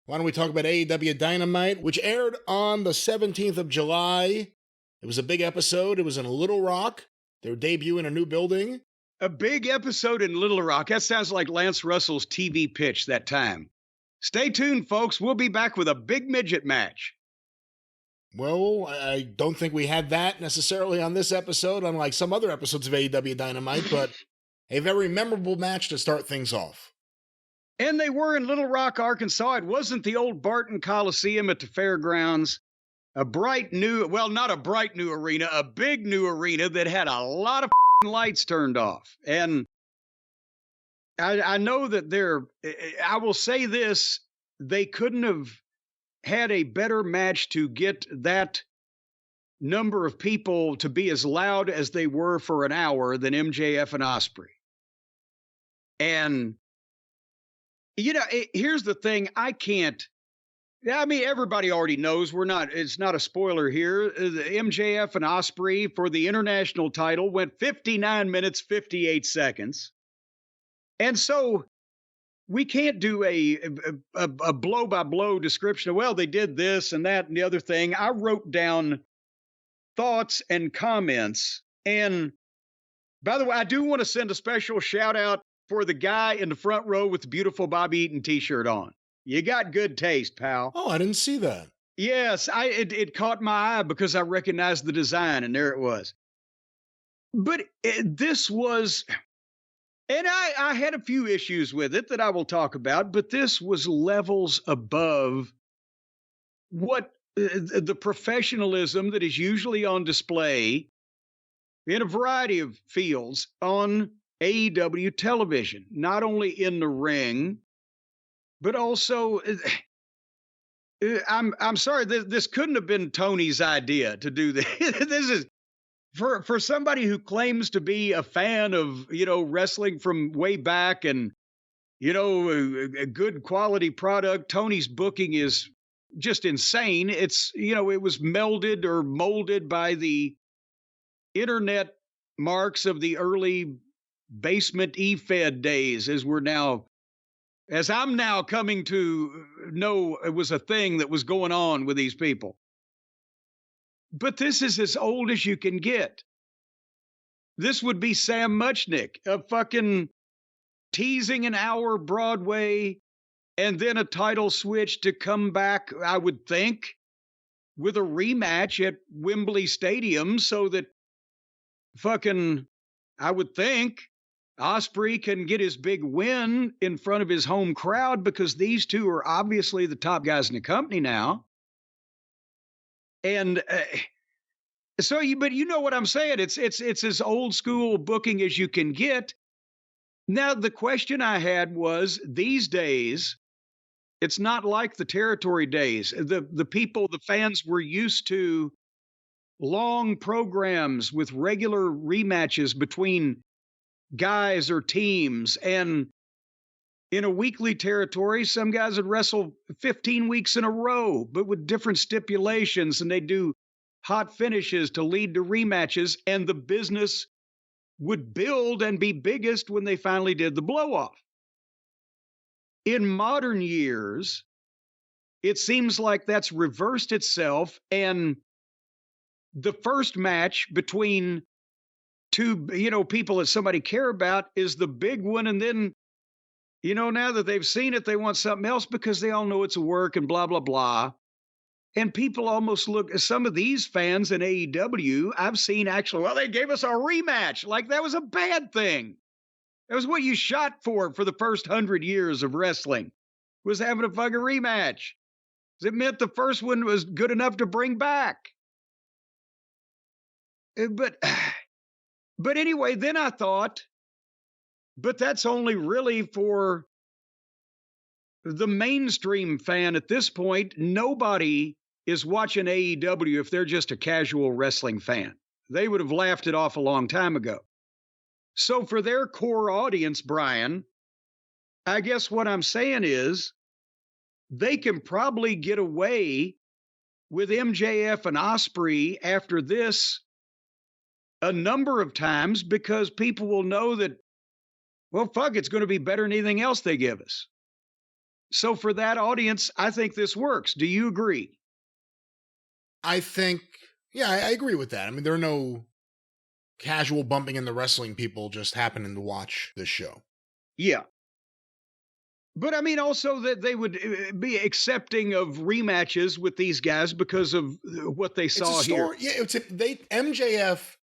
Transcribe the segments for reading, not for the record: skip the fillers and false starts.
Why don't we talk about AEW Dynamite, which aired on the 17th of July. It was a big episode. It was in Little Rock. They were debuting a new building. A big episode in Little Rock. That sounds like Lance Russell's TV pitch that time. Stay tuned, folks. We'll be back with a big midget match. Well, I don't think we had that necessarily on this episode, unlike some other episodes of AEW Dynamite, but a very memorable match to start things off. And they were in Little Rock, Arkansas. It wasn't the old Barton Coliseum at the fairgrounds. A bright new, well, not a bright new arena, a big new arena that had a lot of lights turned off. And I know that I will say this, they couldn't have had a better match to get that number of people to be as loud as they were for an hour than MJF and Ospreay. And here's the thing. Everybody already knows it's not a spoiler here. The MJF and Ospreay for the international title went 59 minutes, 58 seconds. And so we can't do a blow by blow description of, well, they did this and that and the other thing. I wrote down thoughts and comments. And by the way, I do want to send a special shout out for the guy in the front row with the beautiful Bobby Eaton t-shirt on. You got good taste, pal. Oh, I didn't see that. Yes, it caught my eye because I recognized the design, and there it was. But this was, and I had a few issues with it that I will talk about, but this was levels above what the professionalism that is usually on display in a variety of fields on AEW television, not only in the ring, but also, I'm sorry, this couldn't have been Tony's idea to do this. This is for somebody who claims to be a fan of, wrestling from way back and, a good quality product. Tony's booking is just insane. It's, it was melded or molded by the internet marks of the early basement E-Fed days, as I'm now coming to know it was a thing that was going on with these people. But this is as old as you can get. This would be Sam Muchnick, a fucking teasing an hour Broadway and then a title switch to come back, I would think, with a rematch at Wembley Stadium so that I would think, Ospreay can get his big win in front of his home crowd because these two are obviously the top guys in the company now. And but you know what I'm saying? It's as old school booking as you can get. Now, the question I had was, these days, it's not like the territory days. The fans were used to long programs with regular rematches between guys or teams, and in a weekly territory, some guys would wrestle 15 weeks in a row, but with different stipulations, and they do hot finishes to lead to rematches, and the business would build and be biggest when they finally did the blow-off. In modern years, it seems like that's reversed itself, and the first match between two, people that somebody care about is the big one. And then, now that they've seen it, they want something else because they all know it's a work and blah, blah, blah. And people almost look, some of these fans in AEW, I've seen actually, well, they gave us a rematch. Like that was a bad thing. That was what you shot for the first 100 years of wrestling, was having a fucking rematch. It meant the first one was good enough to bring back. But anyway, then I thought, but that's only really for the mainstream fan at this point. Nobody is watching AEW if they're just a casual wrestling fan. They would have laughed it off a long time ago. So for their core audience, Brian, I guess what I'm saying is they can probably get away with MJF and Ospreay after this a number of times because people will know that, well, fuck, it's going to be better than anything else they give us. So for that audience, I think this works. Do you agree? I think, yeah, I agree with that. I mean, there are no casual bumping into wrestling people just happening to watch this show. Yeah. But I mean, also that they would be accepting of rematches with these guys because of what they It's a saw here. story. Yeah, MJF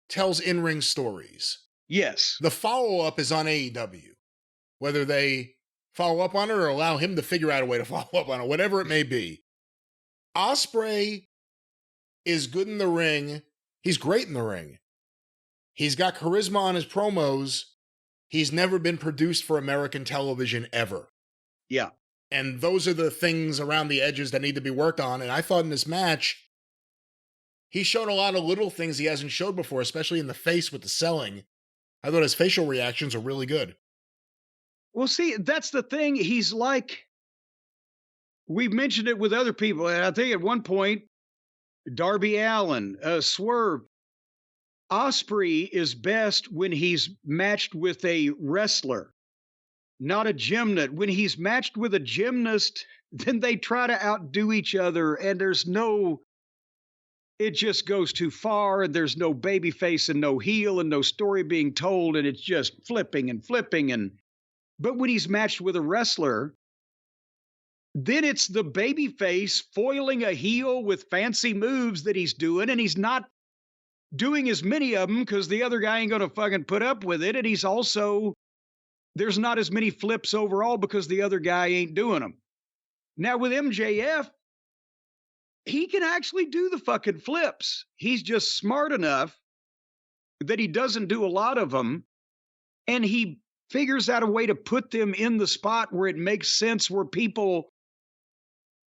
tells in-ring stories. Yes. The follow-up is on AEW. Whether they follow up on it or allow him to figure out a way to follow up on it, whatever it may be. Ospreay is good in the ring. He's great in the ring. He's got charisma on his promos. He's never been produced for American television ever. Yeah. And those are the things around the edges that need to be worked on. And I thought in this match, he showed a lot of little things he hasn't showed before, especially in the face with the selling. I thought his facial reactions are really good. Well, see, that's the thing. He's like, we've mentioned it with other people. And I think at one point, Darby Allin, Swerve, Osprey is best when he's matched with a wrestler, not a gymnast. When he's matched with a gymnast, then they try to outdo each other, and it just goes too far, and there's no baby face and no heel and no story being told, and it's just flipping and flipping. But when he's matched with a wrestler, then it's the baby face foiling a heel with fancy moves that he's doing, and he's not doing as many of them because the other guy ain't going to fucking put up with it. And he's also, there's not as many flips overall because the other guy ain't doing them. Now with MJF, he can actually do the fucking flips. He's just smart enough that he doesn't do a lot of them. And he figures out a way to put them in the spot where it makes sense, where people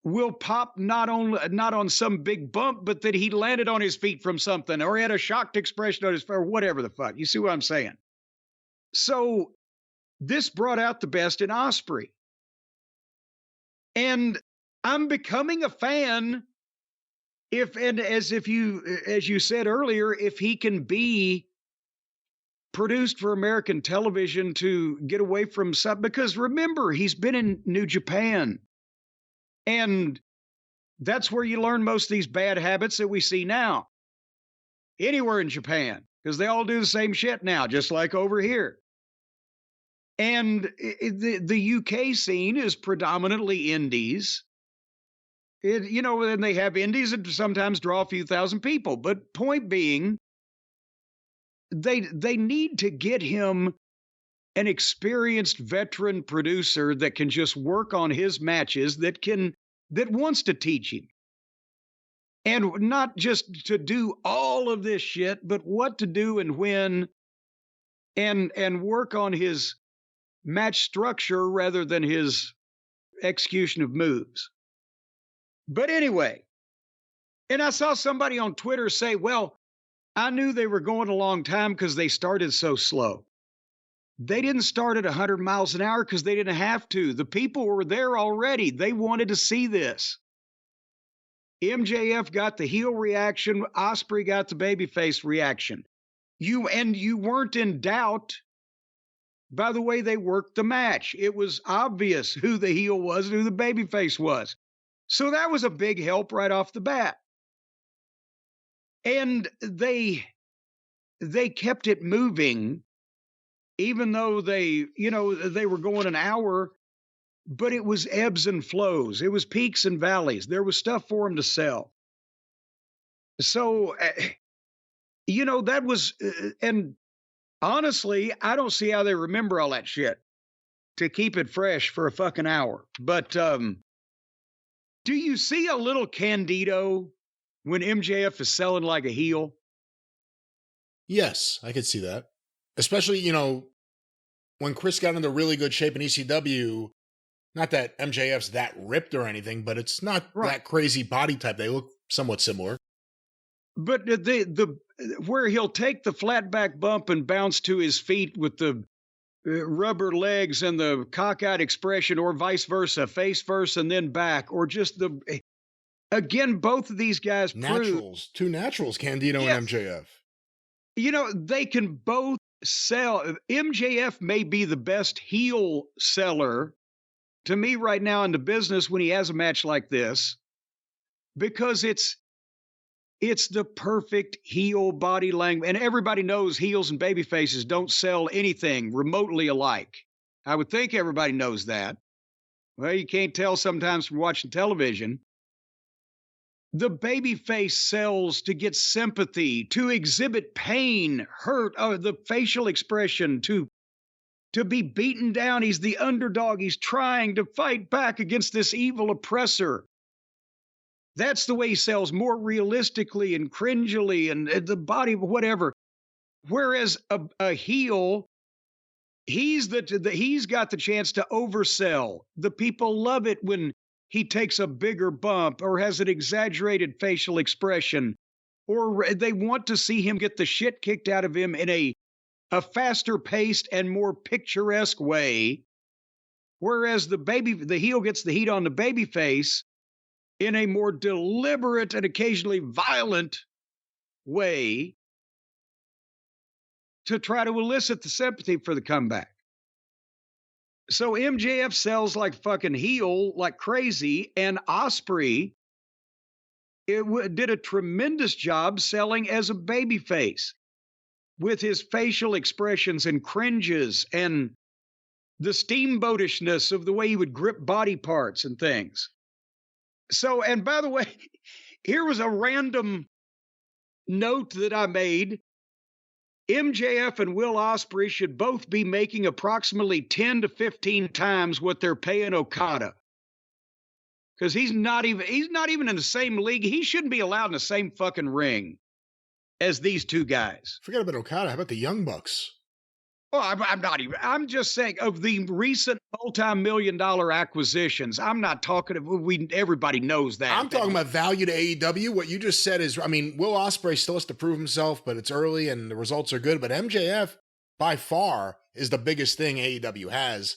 will pop not on some big bump, but that he landed on his feet from something, or he had a shocked expression on his face, or whatever the fuck. You see what I'm saying? So this brought out the best in Osprey. And I'm becoming a fan as you said earlier, if he can be produced for American television to get away from some, because remember, he's been in New Japan. And that's where you learn most of these bad habits that we see now. Anywhere in Japan, because they all do the same shit now, just like over here. And the UK scene is predominantly indies. And they have indies that sometimes draw a few thousand people. But point being, they need to get him an experienced veteran producer that can just work on his matches, that wants to teach him. And not just to do all of this shit, but what to do and when, and work on his match structure rather than his execution of moves. But anyway, and I saw somebody on Twitter say, well, I knew they were going a long time because they started so slow. They didn't start at 100 miles an hour because they didn't have to. The people were there already. They wanted to see this. MJF got the heel reaction. Osprey got the babyface reaction. You weren't in doubt by the way they worked the match. It was obvious who the heel was and who the babyface was. So that was a big help right off the bat. And they kept it moving, even though they were going an hour, but it was ebbs and flows. It was peaks and valleys. There was stuff for them to sell. So, that was, and honestly, I don't see how they remember all that shit to keep it fresh for a fucking hour. But do you see a little Candido when MJF is selling like a heel? Yes, I could see that. Especially, when Chris got into really good shape in ECW, not that MJF's that ripped or anything, but it's not that crazy body type. They look somewhat similar. But the where he'll take the flat back bump and bounce to his feet with the rubber legs and the cockeyed expression, or vice versa, face first and then back, or just again, both of these guys two naturals, Candido and MJF. They can both sell. MJF may be the best heel seller to me right now in the business when he has a match like this, because it's the perfect heel body language. And everybody knows heels and baby faces don't sell anything remotely alike. I would think everybody knows that. Well, you can't tell sometimes from watching television. The baby face sells to get sympathy, to exhibit pain, hurt, the facial expression, to be beaten down. He's the underdog. He's trying to fight back against this evil oppressor. That's the way he sells, more realistically and cringily and the body, whatever. Whereas a heel, he's got the chance to oversell. The people love it when he takes a bigger bump or has an exaggerated facial expression, or they want to see him get the shit kicked out of him in a faster paced and more picturesque way. Whereas the heel gets the heat on the baby face in a more deliberate and occasionally violent way to try to elicit the sympathy for the comeback. So MJF sells like fucking heel, like crazy, and Ospreay did a tremendous job selling as a babyface with his facial expressions and cringes and the steamboatishness of the way he would grip body parts and things. So, and by the way, here was a random note that I made. MJF and Will Ospreay should both be making approximately 10 to 15 times what they're paying Okada. Because he's not even in the same league. He shouldn't be allowed in the same fucking ring as these two guys. Forget about Okada. How about the Young Bucks? Well, I'm just saying of the recent multi-million-dollar acquisitions. I'm not talking everybody knows that. I'm talking about value to AEW. What you just said is, Will Ospreay still has to prove himself, but it's early and the results are good. But MJF, by far, is the biggest thing AEW has.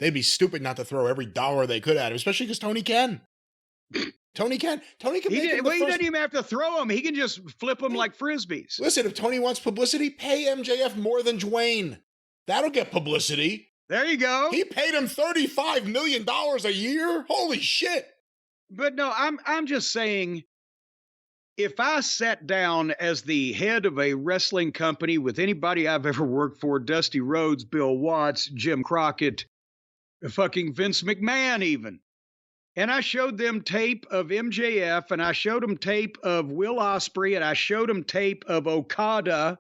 They'd be stupid not to throw every dollar they could at him, especially because Tony can. Tony can make him he doesn't even have to throw them. He can just flip them like Frisbees. Listen, if Tony wants publicity, pay MJF more than Dwayne. That'll get publicity. There you go. He paid him $35 million a year? Holy shit. But no, I'm just saying, if I sat down as the head of a wrestling company with anybody I've ever worked for, Dusty Rhodes, Bill Watts, Jim Crockett, fucking Vince McMahon even, and I showed them tape of MJF, and I showed them tape of Will Ospreay, and I showed them tape of Okada.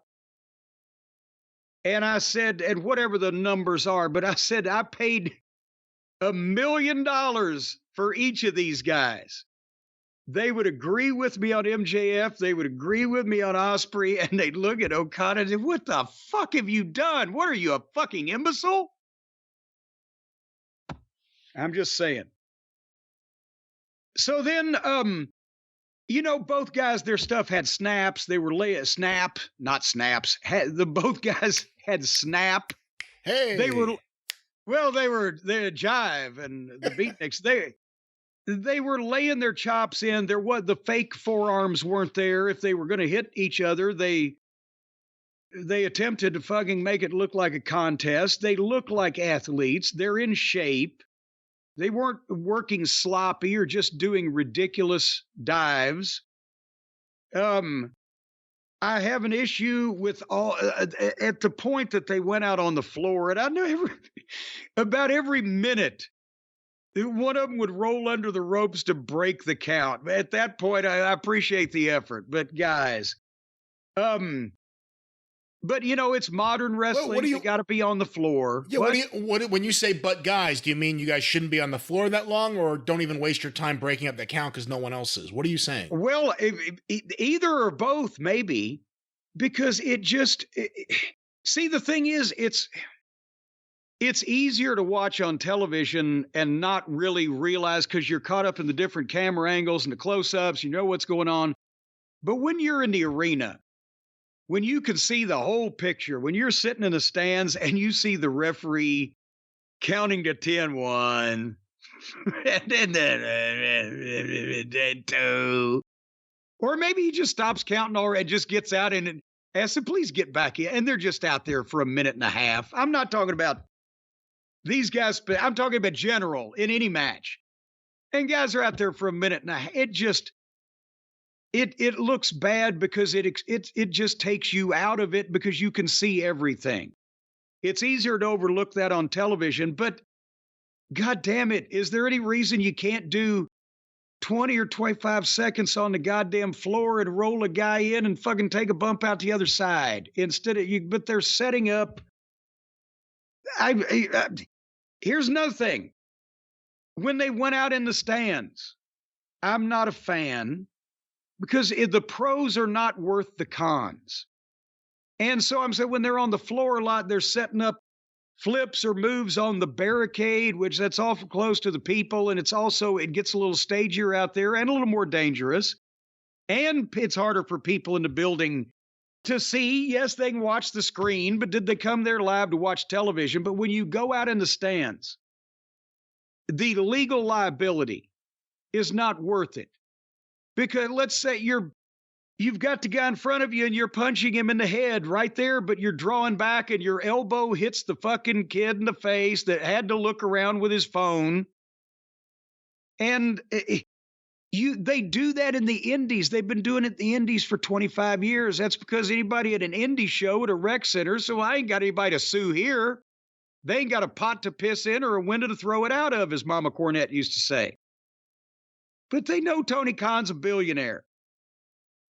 And I said, and whatever the numbers are, but I said, I paid $1 million for each of these guys. They would agree with me on MJF. They would agree with me on Ospreay, and they'd look at Okada and say, what the fuck have you done? What are you, a fucking imbecile? I'm just saying. So then, both guys, their stuff had snaps. They were not snaps. Both guys had snap. Hey, they were jive and the beatniks. They were laying their chops in. The fake forearms weren't there. If they were going to hit each other, they attempted to fucking make it look like a contest. They look like athletes. They're in shape. They weren't working sloppy or just doing ridiculous dives. I have an issue with all at the point that they went out on the floor, and I know about every minute, one of them would roll under the ropes to break the count. At that point, I appreciate the effort, but guys, but it's modern wrestling. You got to be on the floor. Yeah, when you say "but guys," do you mean you guys shouldn't be on the floor that long, or don't even waste your time breaking up the count because no one else is? What are you saying? Well, either or both, maybe, because see, the thing is, it's easier to watch on television and not really realize because you're caught up in the different camera angles and the close-ups. You know what's going on, but when you're in the arena, when you can see the whole picture, when you're sitting in the stands and you see the referee counting to 10, 1, and then 2, or maybe he just stops counting already and just gets out and asks them, please get back in. And they're just out there for a minute and a half. I'm not talking about These guys, I'm talking about general in any match. And guys are out there for a minute and a half. It just, it looks bad because it just takes you out of it because you can see everything. It's easier to overlook that on television, but God damn it, is there any reason you can't do 20 or 25 seconds on the goddamn floor and roll a guy in and fucking take a bump out the other side instead of you? But they're setting up. Here's another thing. When they went out in the stands, I'm not a fan because the pros are not worth the cons. And so I'm saying when they're on the floor a lot, they're setting up flips or moves on the barricade, which that's awful close to the people. And it's also, it gets a little stagier out there and a little more dangerous. And it's harder for people in the building to see. Yes, they can watch the screen, but did they come there live to watch television? But when you go out in the stands, the legal liability is not worth it. Because let's say you've got the guy in front of you and you're punching him in the head right there, but you're drawing back and your elbow hits the fucking kid in the face that had to look around with his phone. And they do that in the indies. They've been doing it in the indies for 25 years. That's because anybody at an indie show at a rec center, so I ain't got anybody to sue here. They ain't got a pot to piss in or a window to throw it out of, as Mama Cornette used to say. But they know Tony Khan's a billionaire.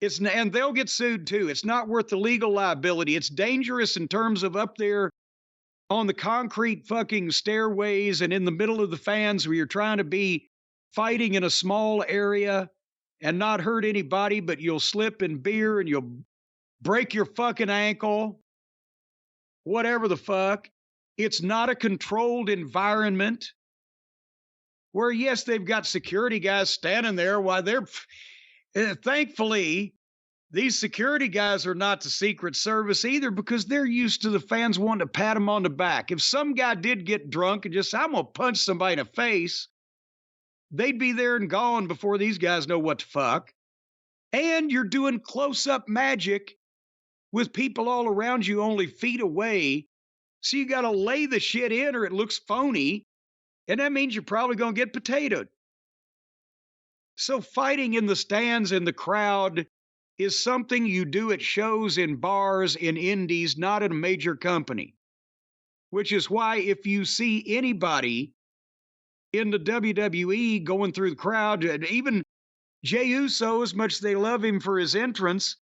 And they'll get sued too. It's not worth the legal liability. It's dangerous in terms of up there on the concrete fucking stairways and in the middle of the fans where you're trying to be fighting in a small area and not hurt anybody, but you'll slip in beer and you'll break your fucking ankle. Whatever the fuck. It's not a controlled environment where, yes, they've got security guys standing there while they're... Thankfully, these security guys are not the Secret Service either because they're used to the fans wanting to pat them on the back. If some guy did get drunk and just say, I'm going to punch somebody in the face, they'd be there and gone before these guys know what the fuck. And you're doing close-up magic with people all around you only feet away. So you got to lay the shit in or it looks phony. And that means you're probably going to get potatoed. So fighting in the stands in the crowd is something you do at shows in bars, in indies, not at a major company. Which is why if you see anybody in the WWE going through the crowd, even Jey Uso, as much as they love him for his entrance,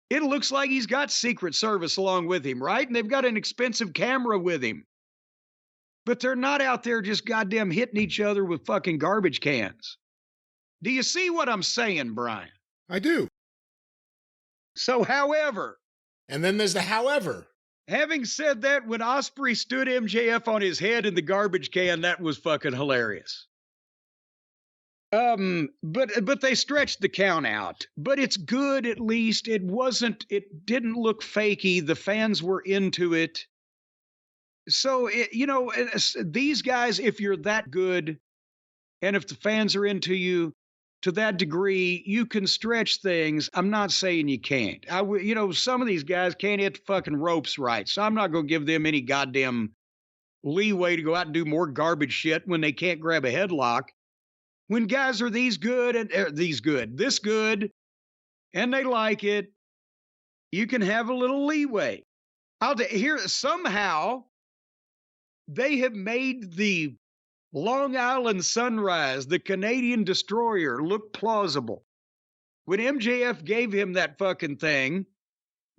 it looks like he's got Secret Service along with him, right? And they've got an expensive camera with him. But they're not out there just goddamn hitting each other with fucking garbage cans. Do you see what I'm saying, Brian? I do. So, however. And then there's the however. Having said that, when Ospreay stood MJF on his head in the garbage can, that was fucking hilarious. But they stretched the count out. But it's good, at least. It didn't look fakey. The fans were into it. So, these guys, if you're that good, and if the fans are into you, to that degree, you can stretch things. I'm not saying you can't. Some of these guys can't hit the fucking ropes right. So I'm not going to give them any goddamn leeway to go out and do more garbage shit when they can't grab a headlock. When guys are this good, and they like it, you can have a little leeway. Somehow they have made the Long Island Sunrise, the Canadian Destroyer, looked plausible. When MJF gave him that fucking thing,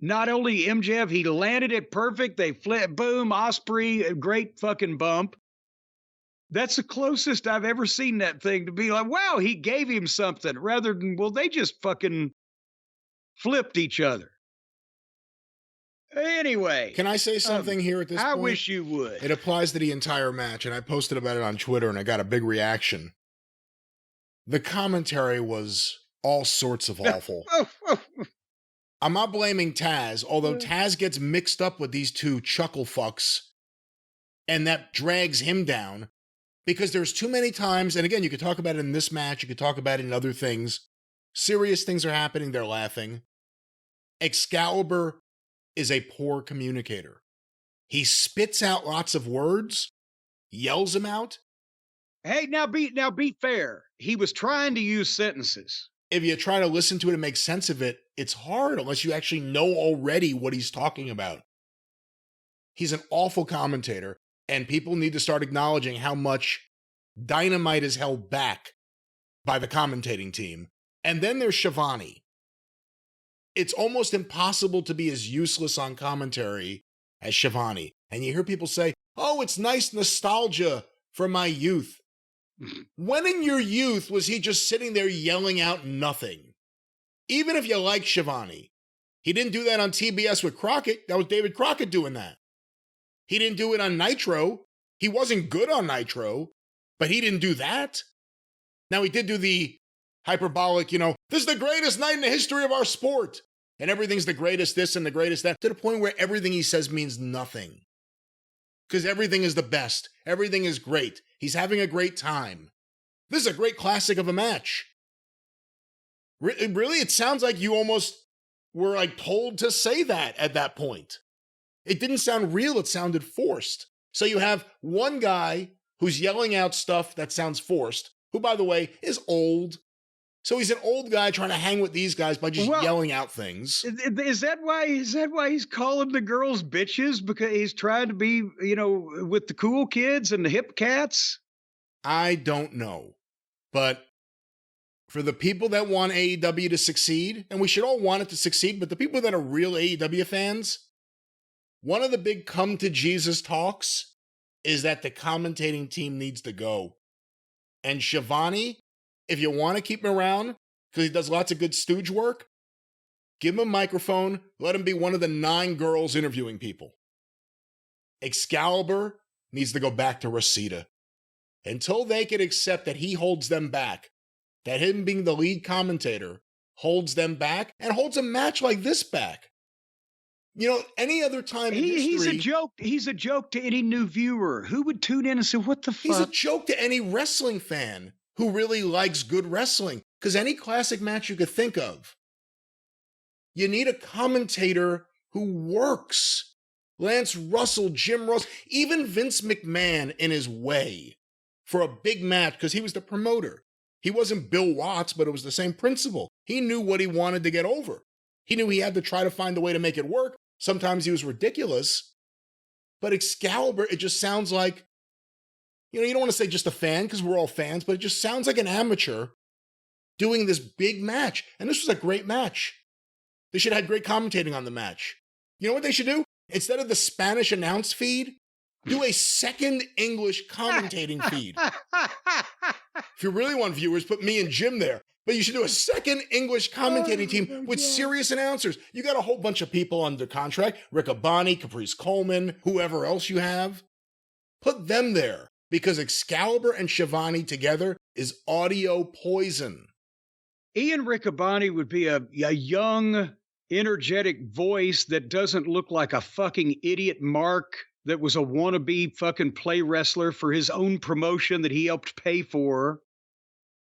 not only MJF, he landed it perfect. They flipped, boom, Ospreay, great fucking bump. That's the closest I've ever seen that thing to be like, wow, he gave him something, rather than, well, they just fucking flipped each other. Anyway. Can I say something here at this point? I wish you would. It applies to the entire match, and I posted about it on Twitter, and I got a big reaction. The commentary was all sorts of awful. I'm not blaming Taz, although Taz gets mixed up with these two chuckle fucks, and that drags him down, because there's too many times, and again, you could talk about it in this match, you could talk about it in other things. Serious things are happening, they're laughing. Excalibur is a poor communicator. He spits out lots of words, yells them out. Hey, now be fair. He was trying to use sentences. If you try to listen to it and make sense of it, it's hard unless you actually know already what he's talking about. He's an awful commentator, and people need to start acknowledging how much Dynamite is held back by the commentating team. And then there's Shivani. It's almost impossible to be as useless on commentary as Shivani. And you hear people say, oh, it's nice nostalgia for my youth. When in your youth was he just sitting there yelling out nothing? Even if you like Shivani. He didn't do that on TBS with Crockett. That was David Crockett doing that. He didn't do it on Nitro. He wasn't good on Nitro, but he didn't do that. Now, he did do the hyperbolic, this is the greatest night in the history of our sport. And everything's the greatest this and the greatest that, to the point where everything he says means nothing. Because everything is the best. Everything is great. He's having a great time. This is a great classic of a match. Really, it sounds like you almost were like told to say that at that point. It didn't sound real. It sounded forced. So you have one guy who's yelling out stuff that sounds forced, who, by the way, is old. So he's an old guy trying to hang with these guys by just yelling out things. Is that why he's calling the girls bitches? Because he's trying to be, with the cool kids and the hip cats? I don't know. But for the people that want AEW to succeed, and we should all want it to succeed, but the people that are real AEW fans, one of the big come to Jesus talks is that the commentating team needs to go. And Shivani, if you want to keep him around, because he does lots of good stooge work, give him a microphone, let him be one of the 9 girls interviewing people. Excalibur needs to go back to Rosita. Until they can accept that he holds them back, that him being the lead commentator holds them back and holds a match like this back. Any other time in history... He's a joke to any new viewer. Who would tune in and say, what the fuck? He's a joke to any wrestling fan who really likes good wrestling. Because any classic match you could think of, you need a commentator who works. Lance Russell, Jim Ross, even Vince McMahon in his way for a big match, because he was the promoter. He wasn't Bill Watts, but it was the same principle. He knew what he wanted to get over. He knew he had to try to find a way to make it work. Sometimes he was ridiculous. But Excalibur, it just sounds like, you don't want to say just a fan, because we're all fans, but it just sounds like an amateur doing this big match. And this was a great match. They should have had great commentating on the match. You know what they should do? Instead of the Spanish announce feed, do a second English commentating feed. If you really want viewers, put me and Jim there. But you should do a second English commentating team with serious announcers. You got a whole bunch of people under contract. Rick Abani, Caprice Coleman, whoever else you have. Put them there, because Excalibur and Shivani together is audio poison. Ian Riccaboni would be a young, energetic voice that doesn't look like a fucking idiot Mark that was a wannabe fucking play wrestler for his own promotion that he helped pay for.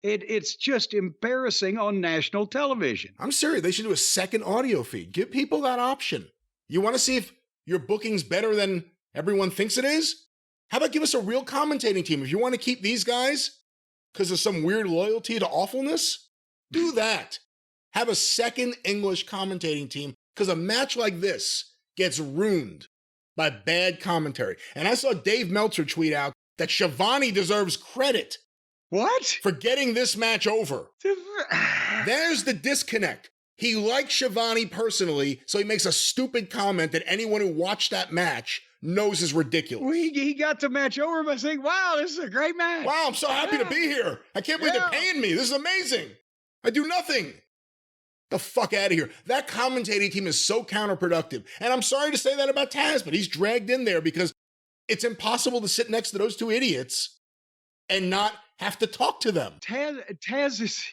It's just embarrassing on national television. I'm serious. They should do a second audio feed. Give people that option. You want to see if your booking's better than everyone thinks it is? How about give us a real commentating team? If you want to keep these guys because of some weird loyalty to awfulness, do that. Have a second English commentating team, because a match like this gets ruined by bad commentary. And I saw Dave Meltzer tweet out that Shivani deserves credit. What? For getting this match over. There's the disconnect. He likes Shivani personally, so he makes a stupid comment that anyone who watched that match knows is ridiculous. Well, he got the match over by saying, wow, this is a great match. Wow, I'm so happy to be here. I can't believe they're paying me. This is amazing. I do nothing. The fuck out of here. That commentating team is so counterproductive. And I'm sorry to say that about Taz, but he's dragged in there because it's impossible to sit next to those two idiots and not have to talk to them. Taz is,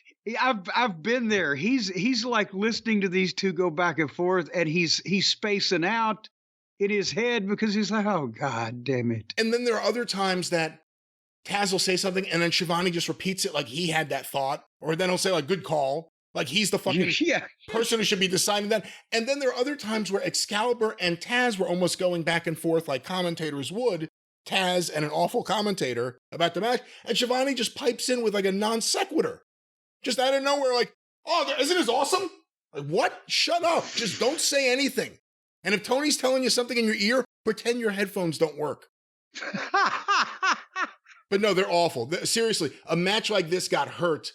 I've been there. He's like listening to these two go back and forth, and he's spacing out in his head because he's like, oh, God damn it. And then there are other times that Taz will say something and then Shivani just repeats it like he had that thought, or then he'll say like, good call. Like he's the fucking person who should be deciding that. And then there are other times where Excalibur and Taz were almost going back and forth like commentators would Taz and an awful commentator about the match, and Shivani just pipes in with like a non sequitur. Just out of nowhere, like, oh, isn't this awesome? Like, what? Shut up. Just don't say anything. And if Tony's telling you something in your ear, pretend your headphones don't work. But no, they're awful. Seriously, a match like this got hurt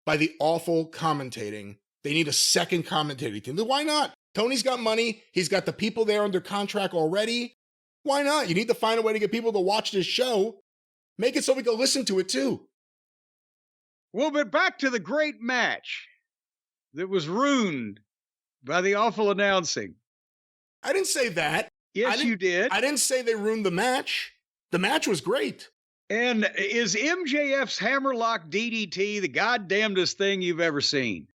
by the awful commentating. They need a second commentating team. Why not? Tony's got money. He's got the people there under contract already. Why not? You need to find a way to get people to watch this show. Make it so we can listen to it too. Well, but back to the great match that was ruined by the awful announcing. I didn't say that. Yes, you did. I didn't say they ruined the match. The match was great. And is MJF's hammerlock DDT the goddamnedest thing you've ever seen?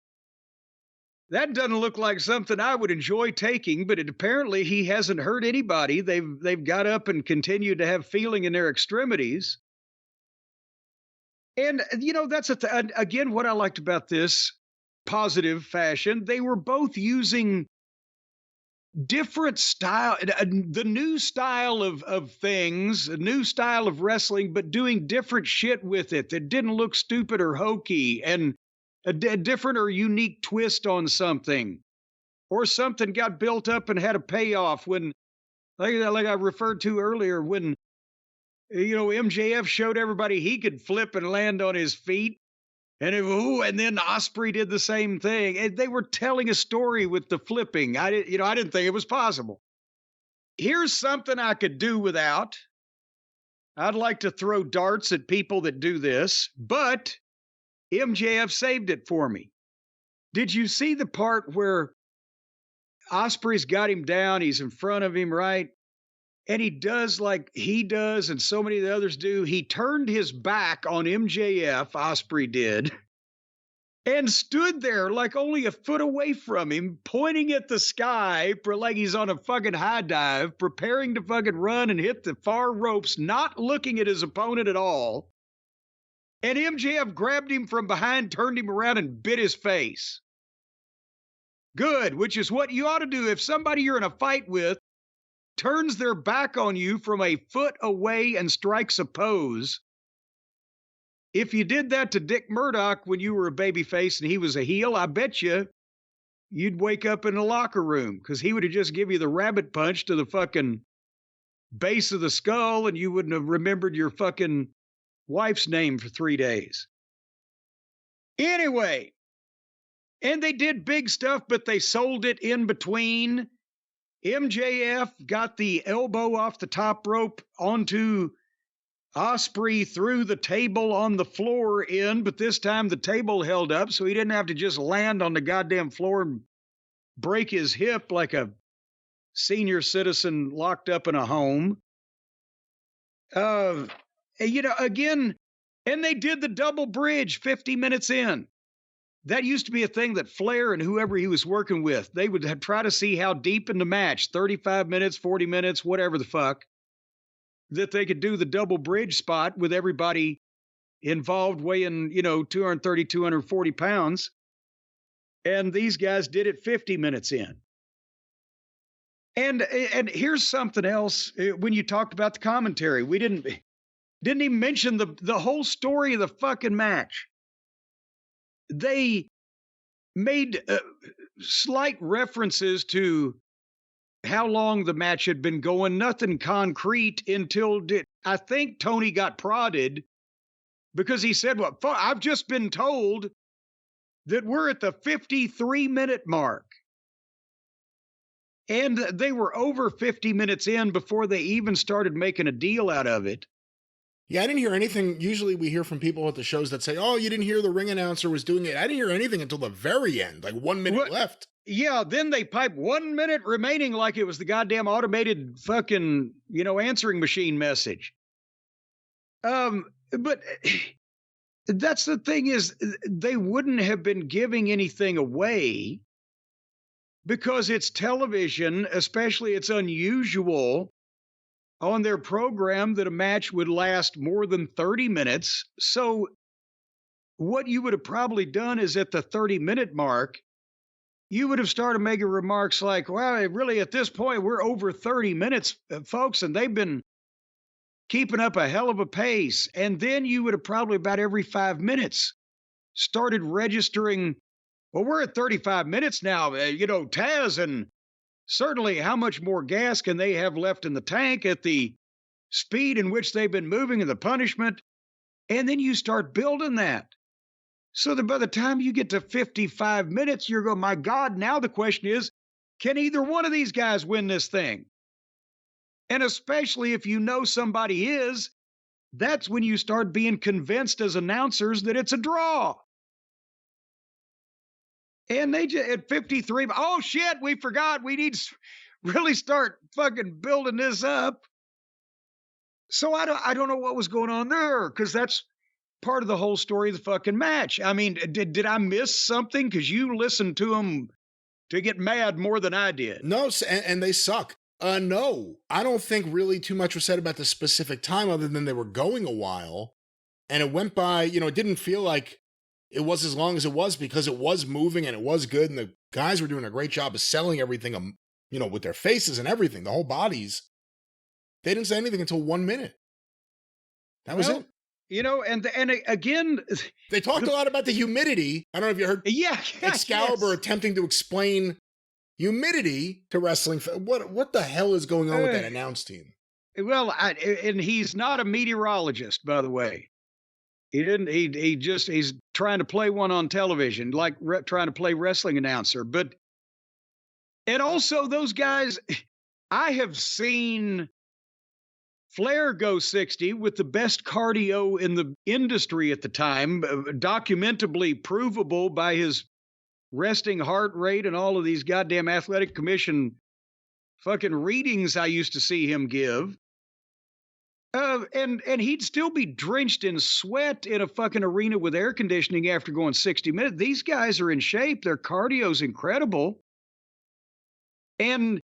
That doesn't look like something I would enjoy taking, but apparently he hasn't hurt anybody. They've got up and continued to have feeling in their extremities. And, you know, that's again what I liked about this positive fashion. They were both using different style, the new style of things, a new style of wrestling, but doing different shit with it that didn't look stupid or hokey, and a different or unique twist on something, or something got built up and had a payoff when, like I referred to earlier, when, you know, MJF showed everybody he could flip and land on his feet. And then Ospreay did the same thing. And they were telling a story with the flipping. I didn't think it was possible. Here's something I could do without. I'd like to throw darts at people that do this, but MJF saved it for me. Did you see the part where Ospreay's got him down? He's in front of him, right? And he does like he does, and so many of the others do. He turned his back on MJF, Ospreay did, and stood there like only a foot away from him, pointing at the sky for like he's on a fucking high dive, preparing to fucking run and hit the far ropes, not looking at his opponent at all. And MJF grabbed him from behind, turned him around, and bit his face. Good, which is what you ought to do if somebody you're in a fight with turns their back on you from a foot away and strikes a pose. If you did that to Dick Murdoch when you were a babyface and he was a heel, I bet you'd wake up in the locker room, because he would have just given you the rabbit punch to the fucking base of the skull, and you wouldn't have remembered your fucking wife's name for 3 days. Anyway, and they did big stuff, but they sold it in between. MJF got the elbow off the top rope onto Ospreay through the table on the floor in, but this time the table held up, so he didn't have to just land on the goddamn floor and break his hip like a senior citizen locked up in a home. Again, and they did the double bridge 50 minutes in. That used to be a thing that Flair and whoever he was working with, they would try to see how deep in the match, 35 minutes, 40 minutes, whatever the fuck, that they could do the double bridge spot with everybody involved weighing, 230, 240 pounds. And these guys did it 50 minutes in. And here's something else. When you talked about the commentary, we didn't even mention the whole story of the fucking match. They made slight references to how long the match had been going, nothing concrete until I think Tony got prodded because he said, "Well, I've just been told that we're at the 53-minute mark." And they were over 50 minutes in before they even started making a deal out of it. Yeah, I didn't hear anything. Usually we hear from people at the shows that say, "Oh, you didn't hear the ring announcer was doing it." I didn't hear anything until the very end, like 1 minute left. Yeah, then they piped 1 minute remaining like it was the goddamn automated fucking, answering machine message. But that's the thing is, they wouldn't have been giving anything away because it's television, especially it's unusual on their program that a match would last more than 30 minutes. So what you would have probably done is at the 30-minute mark, you would have started making remarks like, "Well, really at this point, we're over 30 minutes, folks, and they've been keeping up a hell of a pace. And then you would have probably about every 5 minutes started registering, well, we're at 35 minutes now. Taz, and certainly how much more gas can they have left in the tank at the speed in which they've been moving and the punishment. And then you start building that. So that by the time you get to 55 minutes, you're going, my God, now the question is, can either one of these guys win this thing? And especially if you know somebody is, that's when you start being convinced as announcers that it's a draw. And they just, at 53, oh shit, we forgot. We need to really start fucking building this up. So I don't know what was going on there, because that's part of the whole story of the fucking match. I mean, did I miss something? Because you listened to them to get mad more than I did. No, and they suck. No, I don't think really too much was said about the specific time other than they were going a while. And it went by, it didn't feel like it was as long as it was, because it was moving and it was good. And the guys were doing a great job of selling everything, with their faces and everything, the whole bodies. They didn't say anything until 1 minute. That was it. And again, they talked a lot about the humidity. I don't know if you heard. Yeah, Excalibur attempting to explain humidity to wrestling. What the hell is going on with that announce team? Well, and he's not a meteorologist, by the way. He didn't. He's trying to play one on television, like trying to play wrestling announcer. And also those guys, I have seen Flair go 60 with the best cardio in the industry at the time, documentably provable by his resting heart rate and all of these goddamn athletic commission fucking readings I used to see him give. And he'd still be drenched in sweat in a fucking arena with air conditioning after going 60 minutes. These guys are in shape. Their cardio's incredible. And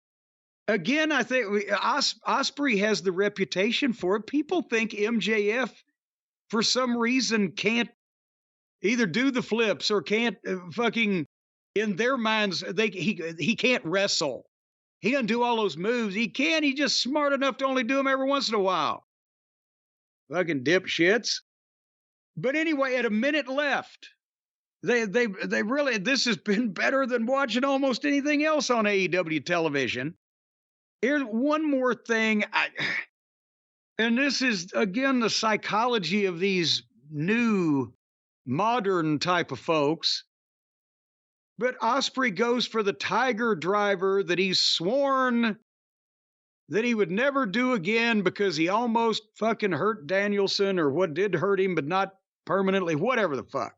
again, I think Ospreay has the reputation for it. People think MJF, for some reason, can't either do the flips or can't fucking, in their minds, he can't wrestle. He doesn't do all those moves. He can. He's just smart enough to only do them every once in a while. Fucking dipshits. But anyway, at a minute left, they really, this has been better than watching almost anything else on AEW television. Here's one more thing. And this is, again, the psychology of these new modern type of folks. But Ospreay goes for the Tiger Driver that he's sworn that he would never do again because he almost fucking hurt Danielson, or what did hurt him, but not permanently, whatever the fuck.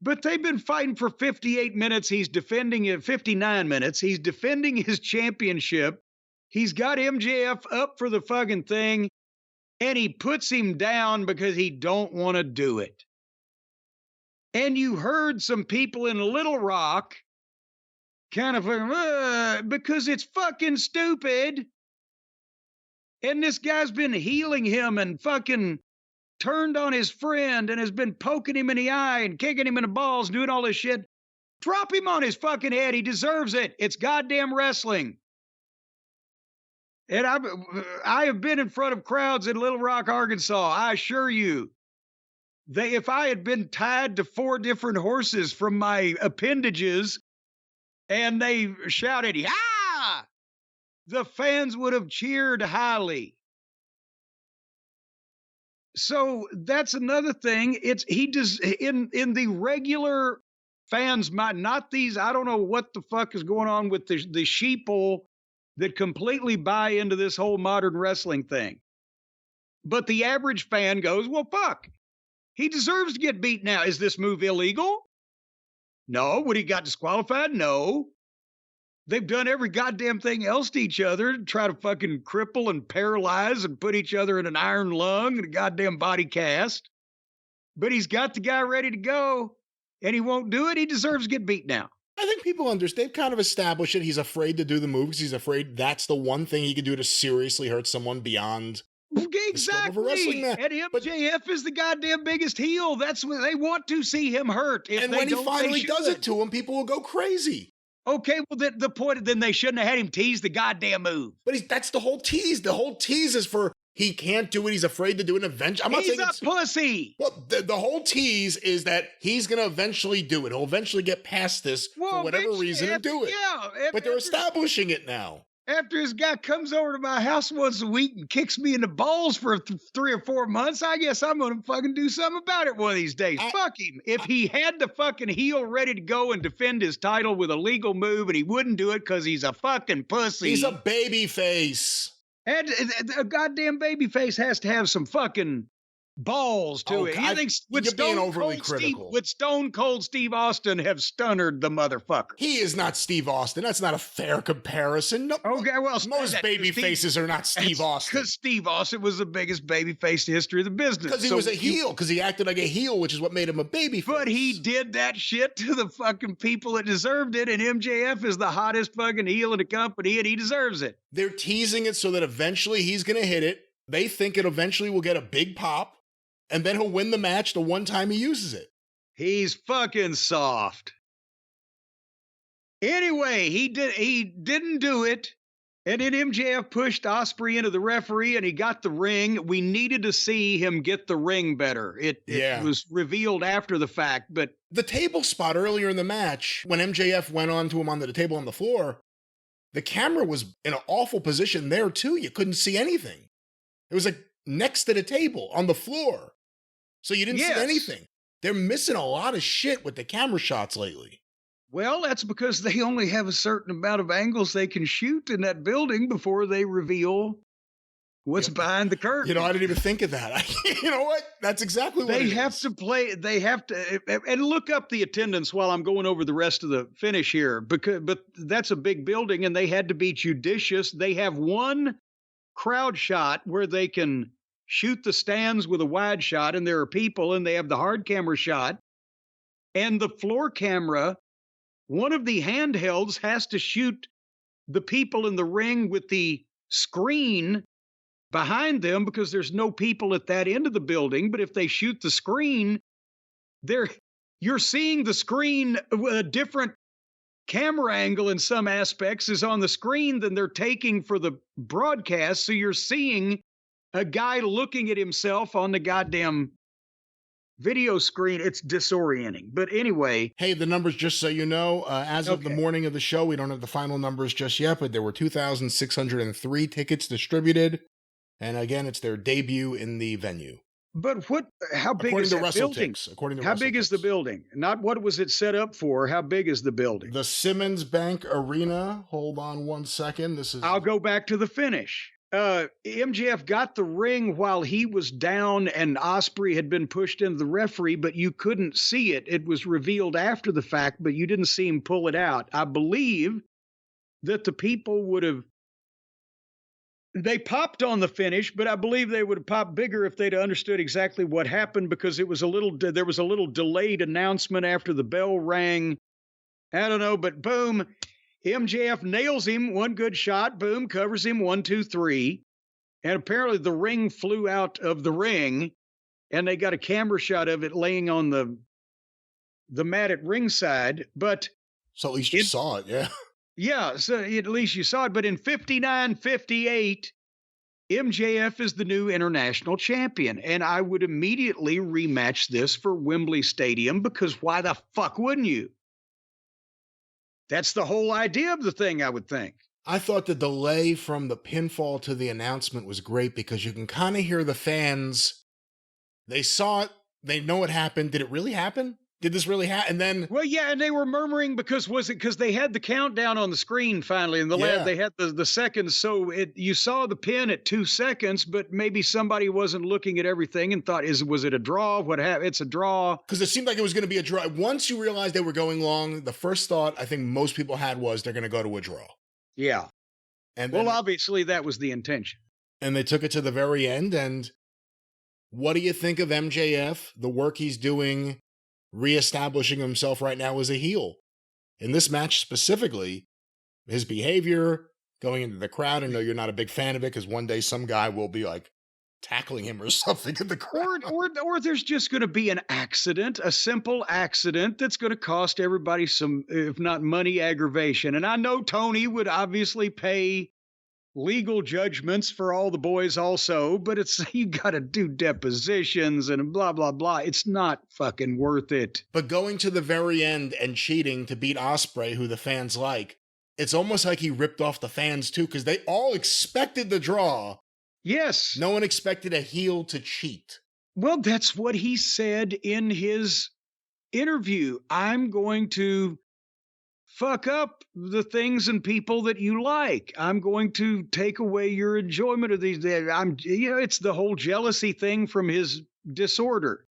But they've been fighting for 58 minutes. He's defending it, 59 minutes. He's defending his championship. He's got MJF up for the fucking thing, and he puts him down because he don't want to do it. And you heard some people in Little Rock kind of, because it's fucking stupid. And this guy's been healing him and fucking turned on his friend and has been poking him in the eye and kicking him in the balls, doing all this shit. Drop him on his fucking head. He deserves it. It's goddamn wrestling. And I have been in front of crowds in Little Rock, Arkansas. I assure you, if I had been tied to 4 different horses from my appendages and they shouted, "Yeah!" the fans would have cheered highly. So that's another thing. He does in the regular fans, not these. I don't know what the fuck is going on with the sheeple that completely buy into this whole modern wrestling thing. But the average fan goes, well, fuck. He deserves to get beat now. Is this move illegal? No. Would he got disqualified? No. They've done every goddamn thing else to each other to try to fucking cripple and paralyze and put each other in an iron lung and a goddamn body cast. But he's got the guy ready to go, and he won't do it. He deserves to get beat now. I think people understand. They've kind of established it. He's afraid to do the move because he's afraid that's the one thing he could do to seriously hurt someone beyond exactly. A wrestling match. And MJF is the goddamn biggest heel. That's what they want to see him hurt. And when he finally does it to him, people will go crazy. Okay, well, the point, then they shouldn't have had him tease the goddamn move. But that's the whole tease. The whole tease is for He can't do it. He's afraid to do it. I'm not saying He's a pussy. Well, the whole tease is that he's going to eventually do it. He'll eventually get past this for whatever reason and do it. Yeah. But they're establishing it now. After this guy comes over to my house once a week and kicks me in the balls for 3 or 4 months, I guess I'm going to fucking do something about it one of these days. Fuck him. If he had the fucking heel ready to go and defend his title with a legal move and he wouldn't do it because he's a fucking pussy. He's a baby face. And a goddamn baby face has to have some fucking balls to it. He thinks you're being overly critical. Would Stone Cold Steve Austin have stunnered the motherfucker? He is not Steve Austin. That's not a fair comparison. No, okay, well, most baby faces are not Steve Austin. Because Steve Austin was the biggest baby face in the history of the business. Because he was a heel. Because he acted like a heel, which is what made him a baby face. But he did that shit to the fucking people that deserved it, and MJF is the hottest fucking heel in the company, and he deserves it. They're teasing it so that eventually he's going to hit it. They think it eventually will get a big pop. And then he'll win the match the one time he uses it. He's fucking soft. Anyway, he didn't do it. And then MJF pushed Ospreay into the referee and he got the ring. We needed to see him get the ring better. It was revealed after the fact, but the table spot earlier in the match, when MJF went on to him on the table on the floor, the camera was in an awful position there too. You couldn't see anything. It was like next to the table on the floor. So you didn't see anything. They're missing a lot of shit with the camera shots lately. Well, that's because they only have a certain amount of angles they can shoot in that building before they reveal what's behind the curtain. You know, I didn't even think of that. You know what? That's exactly what they have to and look up the attendance while I'm going over the rest of the finish here, but that's a big building and they had to be judicious. They have one crowd shot where they can shoot the stands with a wide shot and there are people, and they have the hard camera shot and the floor camera. One of the handhelds has to shoot the people in the ring with the screen behind them because there's no people at that end of the building. But if they shoot the screen, you're seeing the screen with a different camera angle in some aspects is on the screen than they're taking for the broadcast. So you're seeing a guy looking at himself on the goddamn video screen. It's disorienting. But anyway. Hey, the numbers, just so you know, as of the morning of the show, we don't have the final numbers just yet, but there were 2,603 tickets distributed. And again, it's their debut in the venue. But how big is that building? How big is the building? Not what was it set up for? How big is the building? The Simmons Bank Arena. Hold on one second. I'll go back to the finish. MJF got the ring while he was down and Ospreay had been pushed into the referee, but you couldn't see it. It was revealed after the fact, but you didn't see him pull it out. I believe that the people they popped on the finish, but I believe they would have popped bigger if they'd understood exactly what happened, because there was a little delayed announcement after the bell rang. I don't know, but boom. MJF nails him, one good shot, boom, covers him, 1, 2, 3. And apparently the ring flew out of the ring, and they got a camera shot of it laying on the mat at ringside. But so at least you saw it, yeah. Yeah, so at least you saw it. But in 59-58, MJF is the new international champion. And I would immediately rematch this for Wembley Stadium, because why the fuck wouldn't you? That's the whole idea of the thing, I would think. I thought the delay from the pinfall to the announcement was great, because you can kind of hear the fans. They saw it. They know it happened. Did it really happen? Did this really happen? And then, well, yeah, and they were murmuring because they had the countdown on the screen finally, and they had the seconds. So you saw the pin at 2 seconds, but maybe somebody wasn't looking at everything and thought, was it a draw? What happened? It's a draw. Because it seemed like it was going to be a draw. Once you realized they were going long, the first thought I think most people had was they're going to go to a draw. Yeah. And well, obviously that was the intention. And they took it to the very end. And what do you think of MJF? The work he's doing, reestablishing himself right now as a heel. In this match specifically, his behavior, going into the crowd. I know you're not a big fan of it, because one day some guy will be like tackling him or something in the crowd. Or there's just going to be an accident, a simple accident that's going to cost everybody some, if not money, aggravation. And I know Tony would obviously pay legal judgments for all the boys also, but it's you got to do depositions and blah blah blah. It's not fucking worth it. But going to the very end and cheating to beat Ospreay, who the fans like, it's almost like he ripped off the fans too, because they all expected the draw. Yes. No one expected a heel to cheat. Well, that's what he said in his interview. I'm going to fuck up the things and people that you like. I'm going to take away your enjoyment of these. It's the whole jealousy thing from his disorder.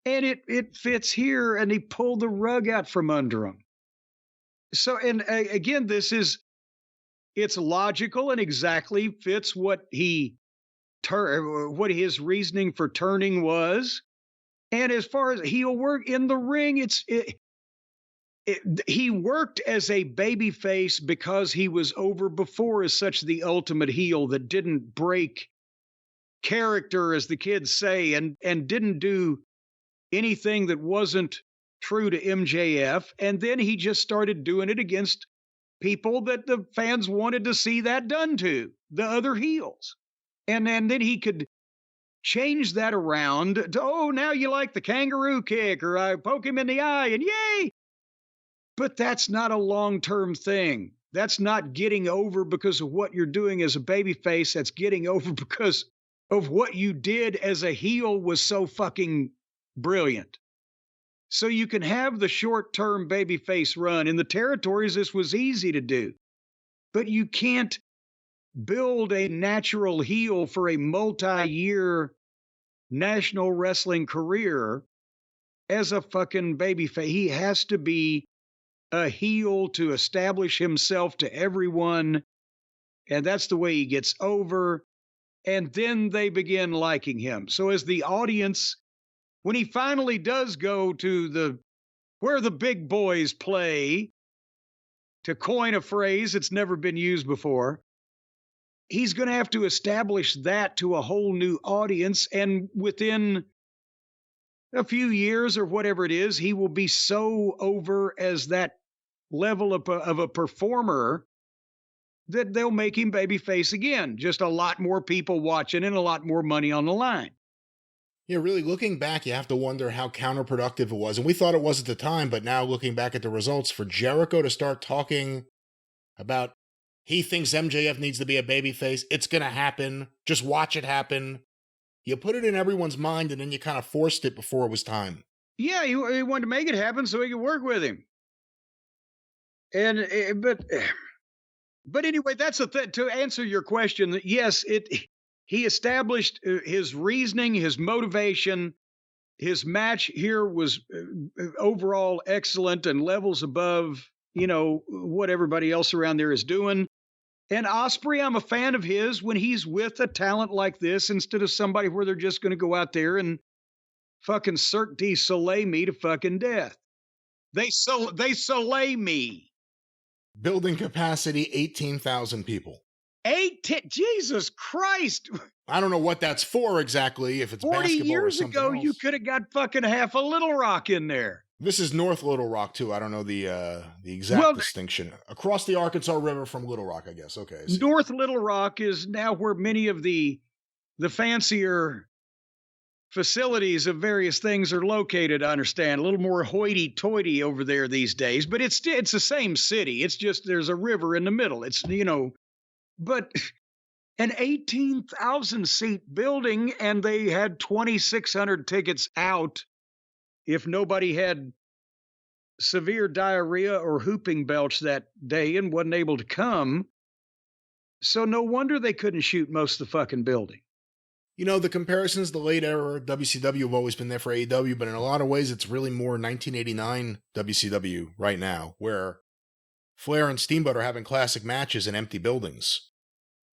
And it fits here, and he pulled the rug out from under him. So, and again, it's logical and exactly fits what what his reasoning for turning was. And as far as heel work in the ring, he worked as a babyface because he was over before as such the ultimate heel that didn't break character, as the kids say, and didn't do anything that wasn't true to MJF. And then he just started doing it against people that the fans wanted to see that done to, the other heels. And then he could change that around to, oh, now you like the kangaroo kick, or I poke him in the eye and yay. But that's not a long-term thing. That's not getting over because of what you're doing as a babyface. That's getting over because of what you did as a heel was so fucking brilliant. So you can have the short-term babyface run. In the territories, this was easy to do. But you can't build a natural heel for a multi-year national wrestling career as a fucking babyface. He has to be a heel to establish himself to everyone, and that's the way he gets over, and then they begin liking him. So as the audience, when he finally does go to where the big boys play, to coin a phrase that's never been used before, he's going to have to establish that to a whole new audience, and within a few years or whatever it is, he will be so over as that level of a performer that they'll make him babyface again. Just a lot more people watching and a lot more money on the line. Yeah, really looking back, you have to wonder how counterproductive it was. And we thought it was at the time, but now looking back at the results, for Jericho to start talking about he thinks MJF needs to be a babyface, it's going to happen, just watch it happen. You put it in everyone's mind, and then you kind of forced it before it was time. Yeah, he wanted to make it happen so he could work with him. And but anyway, that's the thing. To answer your question, yes, he established his reasoning, his motivation. His match here was overall excellent and levels above, what everybody else around there is doing. And Ospreay, I'm a fan of his when he's with a talent like this, instead of somebody where they're just going to go out there and fucking Cirque du Soleil me to fucking death. They Soleil me. Building capacity, 18,000 people. 18? Jesus Christ. I don't know what that's for exactly, if it's 40 basketball years or something ago, else. you could have got fucking half a Little Rock in there. This is North Little Rock, too. I don't know the exact distinction. Across the Arkansas River from Little Rock, I guess. Okay. North Little Rock is now where many of the fancier facilities of various things are located, I understand. A little more hoity-toity over there these days, but it's the same city. It's just there's a river in the middle. It's, but an 18,000 seat building, and they had 2,600 tickets out if nobody had severe diarrhea or whooping belch that day and wasn't able to come. So no wonder they couldn't shoot most of the fucking building. The comparisons, the late era WCW have always been there for AEW, but in a lot of ways, it's really more 1989 WCW right now, where Flair and Steamboat are having classic matches in empty buildings.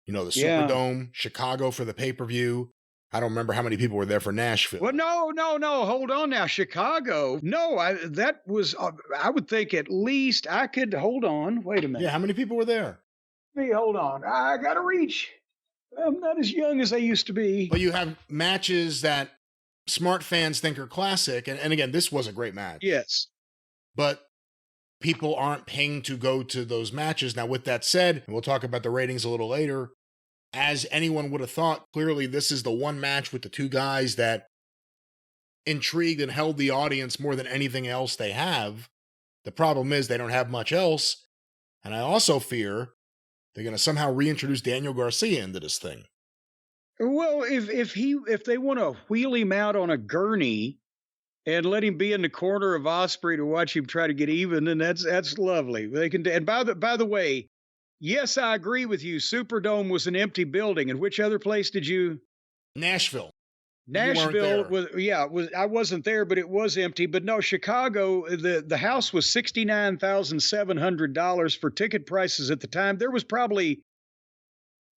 The Superdome, Chicago for the pay-per-view. I don't remember how many people were there for Nashville. Well, no. Hold on now. Chicago. No, I would think at least I could, hold on. Wait a minute. Yeah, how many people were there? Hold on. I got to reach. I'm not as young as I used to be. But you have matches that smart fans think are classic. And again, this was a great match. Yes. But people aren't paying to go to those matches. Now, with that said, and we'll talk about the ratings a little later, as anyone would have thought, clearly this is the one match with the two guys that intrigued and held the audience more than anything else they have. The problem is they don't have much else. And I also fear they're going to somehow reintroduce Daniel Garcia into this thing. Well, if they want to wheel him out on a gurney and let him be in the corner of Osprey to watch him try to get even, then that's lovely. They can. And by the way, yes, I agree with you. Superdome was an empty building. And which other place did you? Nashville. Nashville was I wasn't there, but it was empty. But no, Chicago, the house was $69,700 for ticket prices at the time. There was probably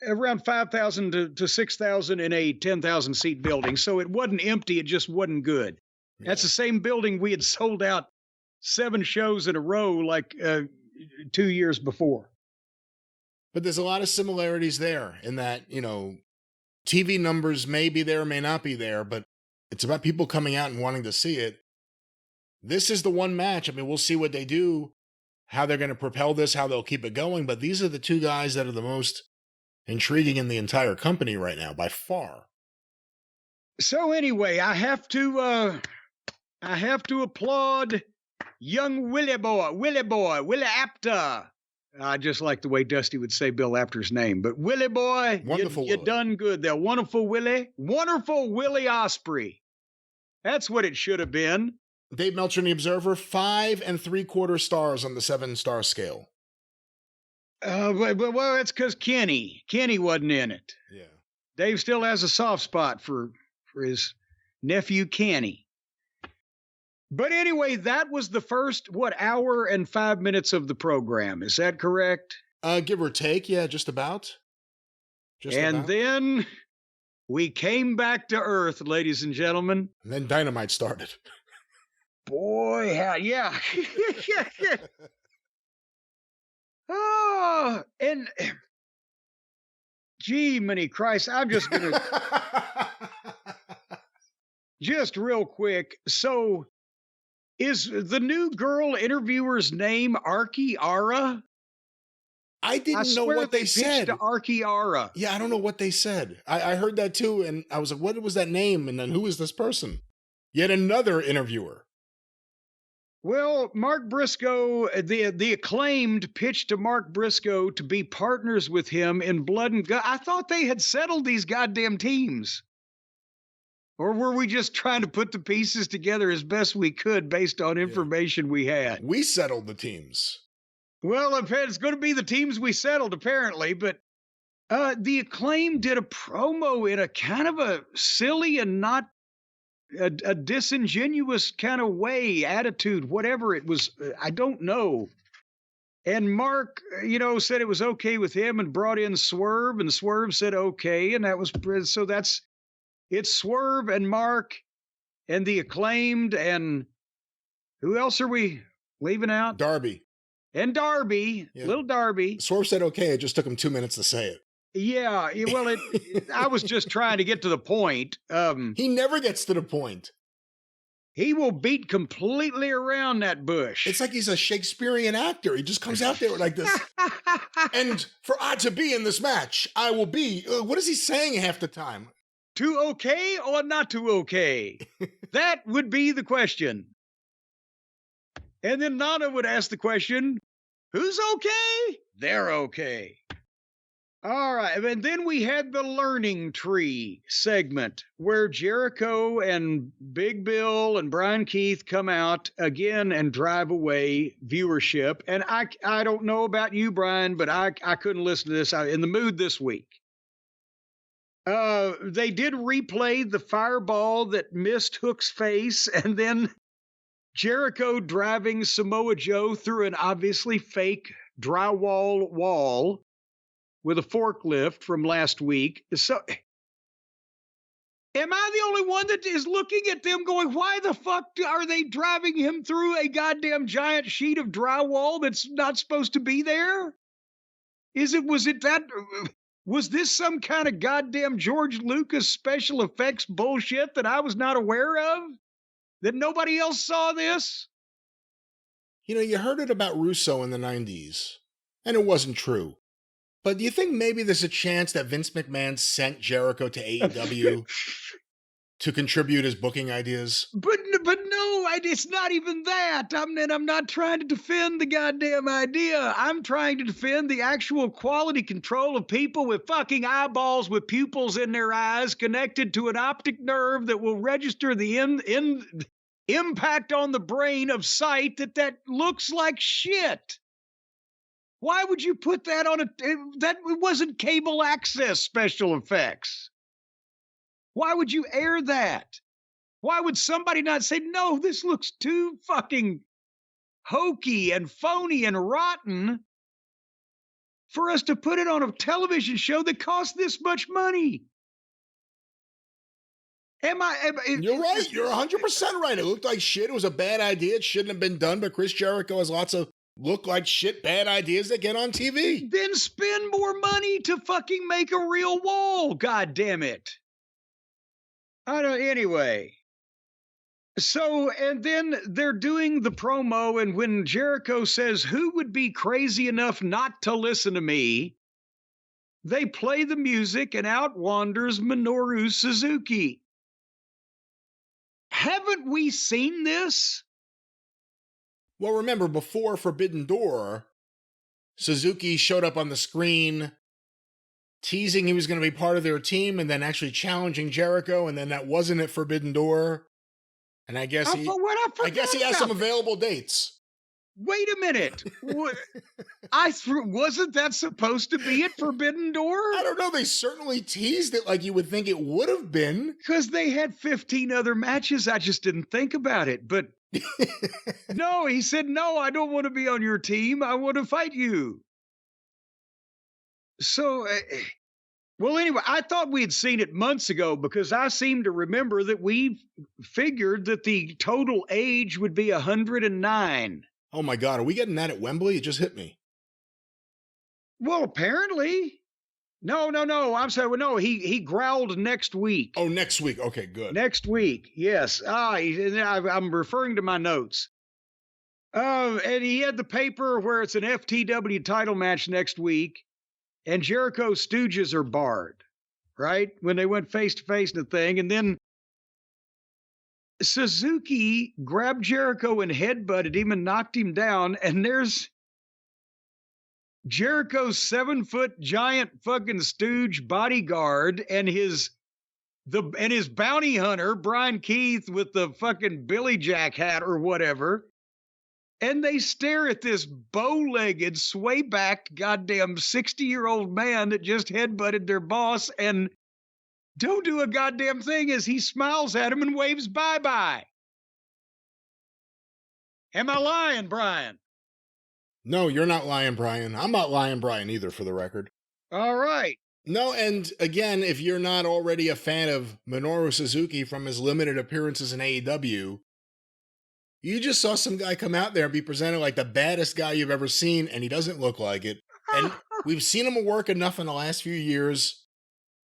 around 5,000 to 6,000 in a 10,000 seat building. So it wasn't empty. It just wasn't good. Yeah. That's the same building we had sold out 7 shows in a row like 2 years before. But there's a lot of similarities there in that, TV numbers may be there, may not be there, but it's about people coming out and wanting to see it. This is the one match. I mean, we'll see what they do, how they're going to propel this, how they'll keep it going. But these are the two guys that are the most intriguing in the entire company right now, by far. So anyway, I have to applaud young Willie Apter. I just like the way Dusty would say Bill Apter's name. But Willie boy, you done good there. Wonderful Willie Osprey. That's what it should have been. Dave Meltzer in the Observer, 5 3/4 stars on the 7-star scale. Well, that's because Kenny wasn't in it. Yeah. Dave still has a soft spot for his nephew Kenny. But anyway, that was the first, hour and 5 minutes of the program. Is that correct? Give or take. Yeah, just about. Then we came back to earth, ladies and gentlemen. And then Dynamite started. Boy, yeah. Oh, and gee, many Christ, I'm just going to... just real quick. So... is the new girl interviewer's name Arki Ara? I didn't know what they said. Arki Ara. Yeah, I don't know what they said. I heard that too, and I was like, what was that name? And then who is this person? Yet another interviewer. Well, Mark Briscoe, the Acclaimed pitched to Mark Briscoe to be partners with him in Blood and Guts. I thought they had settled these goddamn teams. Or were we just trying to put the pieces together as best we could based on information we had? We settled the teams. Well, it's going to be the teams we settled, apparently. But the Acclaim did a promo in a kind of a silly and not a disingenuous kind of way, attitude, whatever it was. I don't know. And Mark, said it was okay with him and brought in Swerve, and Swerve said okay. And that was so that's... it's Swerve and Mark and the Acclaimed, and who else are we leaving out? Darby. And Darby, little Darby. Swerve said okay, it just took him 2 minutes to say it. Yeah, well, I was just trying to get to the point. He never gets to the point. He will beat completely around that bush. It's like he's a Shakespearean actor. He just comes out there like this. And for I to be in this match, I will be... what is he saying half the time? Too okay or not too okay? That would be the question. And then Nana would ask the question, who's okay? They're okay. All right. And then we had the Learning Tree segment where Jericho and Big Bill and Brian Keith come out again and drive away viewership. And I don't know about you, Brian, but I couldn't listen to this. I was in the mood this week. They did replay the fireball that missed Hook's face, and then Jericho driving Samoa Joe through an obviously fake drywall wall with a forklift from last week. So, am I the only one that is looking at them going, why the fuck are they driving him through a goddamn giant sheet of drywall that's not supposed to be there? Was this some kind of goddamn George Lucas special effects bullshit that I was not aware of? That nobody else saw this? You heard it about Russo in the 90s, and it wasn't true. But do you think maybe there's a chance that Vince McMahon sent Jericho to AEW to contribute his booking ideas? But no, it's not even that. I'm not trying to defend the goddamn idea. I'm trying to defend the actual quality control of people with fucking eyeballs with pupils in their eyes connected to an optic nerve that will register the impact on the brain of sight that looks like shit. Why would you put that on that wasn't cable access special effects? Why would you air that? Why would somebody not say, no, this looks too fucking hokey and phony and rotten for us to put it on a television show that costs this much money? You're right. You're 100% right. It looked like shit. It was a bad idea. It shouldn't have been done, but Chris Jericho has lots of look like shit bad ideas that get on TV. Then spend more money to fucking make a real wall. God damn it. Anyway. So, and then they're doing the promo, and when Jericho says, who would be crazy enough not to listen to me? They play the music, and out wanders Minoru Suzuki. Haven't we seen this? Well, remember, before Forbidden Door, Suzuki showed up on the screen teasing he was going to be part of their team and then actually challenging Jericho, and then that wasn't at Forbidden Door. And I guess he has some available dates. Wait a minute. Wasn't that supposed to be at Forbidden Door? I don't know. They certainly teased it like you would think it would have been. Because they had 15 other matches. I just didn't think about it. But no, he said, no, I don't want to be on your team. I want to fight you. So, well, anyway, I thought we had seen it months ago because I seem to remember that we figured that the total age would be 109. Oh my God, are we getting that at Wembley? It just hit me. Well, apparently. No. I'm sorry. Well, no, he growled next week. Oh, next week. Okay, good. Next week, yes. I'm referring to my notes. And he had the paper where it's an FTW title match next week. And Jericho's Stooges are barred, right? When they went face-to-face in the thing. And then Suzuki grabbed Jericho and headbutted him and knocked him down. And there's Jericho's 7-foot giant fucking stooge bodyguard and his bounty hunter, Brian Keith, with the fucking Billy Jack hat or whatever. And they stare at this bow-legged, sway-backed, goddamn 60-year-old man that just headbutted their boss and don't do a goddamn thing as he smiles at him and waves bye-bye. Am I lying, Brian? No, you're not lying, Brian. I'm not lying, Brian, either, for the record. All right. No, and again, if you're not already a fan of Minoru Suzuki from his limited appearances in AEW, you just saw some guy come out there and be presented like the baddest guy you've ever seen, and he doesn't look like it. And we've seen him work enough in the last few years.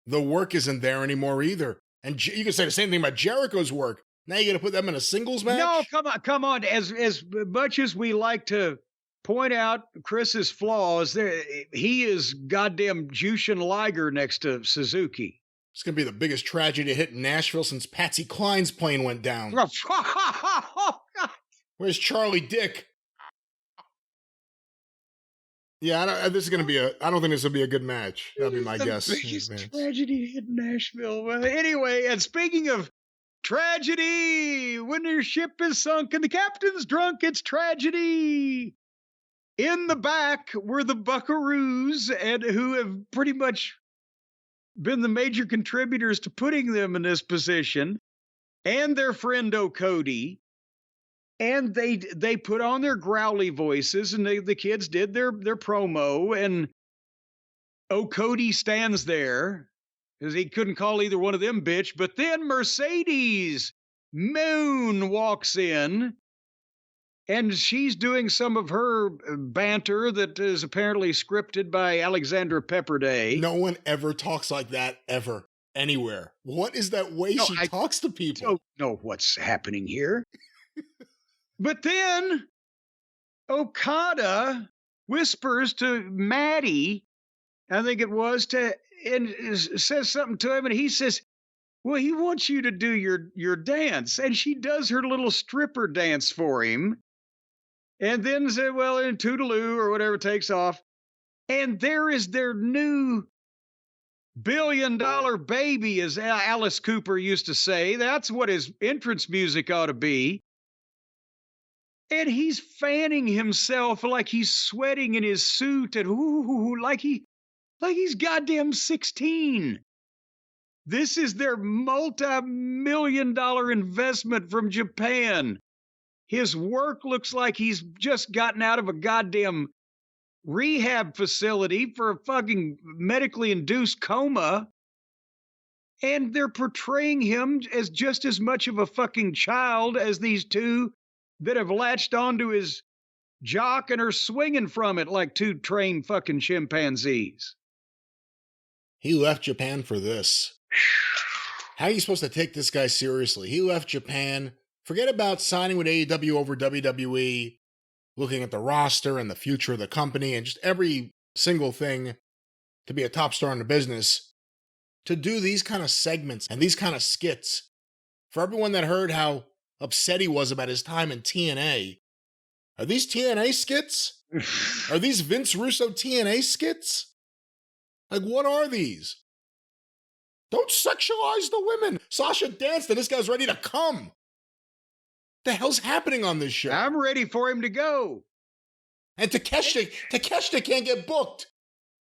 The work isn't there anymore either. And you can say the same thing about Jericho's work. Now you're going to put them in a singles match? No, come on. As much as we like to point out Chris's flaws, he is goddamn Jushin Liger next to Suzuki. It's going to be the biggest tragedy hit in Nashville since Patsy Cline's plane went down. Where's Charlie Dick? Yeah, I don't think this will be a good match. That'll be my guess. Biggest tragedy hit in Nashville. Well, anyway, and speaking of tragedy, when your ship is sunk and the captain's drunk, it's tragedy. In the back were the Buckaroos, and who have pretty much been the major contributors to putting them in this position, and their friend O'Cody. And they put on their growly voices, and the kids did their promo, and O'Cody stands there because he couldn't call either one of them bitch. But then Mercedes Moon walks in, and she's doing some of her banter that is apparently scripted by Alexandra Pepperday. No one ever talks like that, ever, anywhere. What is that way she talks to people? I don't know what's happening here. But then Okada whispers to Maddie, I think it was, says something to him, and he says, well, he wants you to do your dance. And she does her little stripper dance for him. And then said, well, in Toodaloo or whatever takes off. And there is their new $1 billion baby, as Alice Cooper used to say. That's what his entrance music ought to be. And he's fanning himself like he's sweating in his suit and like he's goddamn 16. This is their multi-million-dollar investment from Japan. His work looks like he's just gotten out of a goddamn rehab facility for a fucking medically induced coma. And they're portraying him as just as much of a fucking child as these two that have latched onto his jock and are swinging from it like two trained fucking chimpanzees. He left Japan for this. How are you supposed to take this guy seriously? He left Japan. Forget about signing with AEW over WWE, looking at the roster and the future of the company and just every single thing to be a top star in the business, to do these kind of segments and these kind of skits. For everyone that heard how upset he was about his time in TNA, are these TNA skits? Are these Vince Russo TNA skits? Like, what are these? Don't sexualize the women. Sasha danced and this guy's ready to come. The hell's happening on this show? I'm ready for him to go. And Takeshita can't get booked.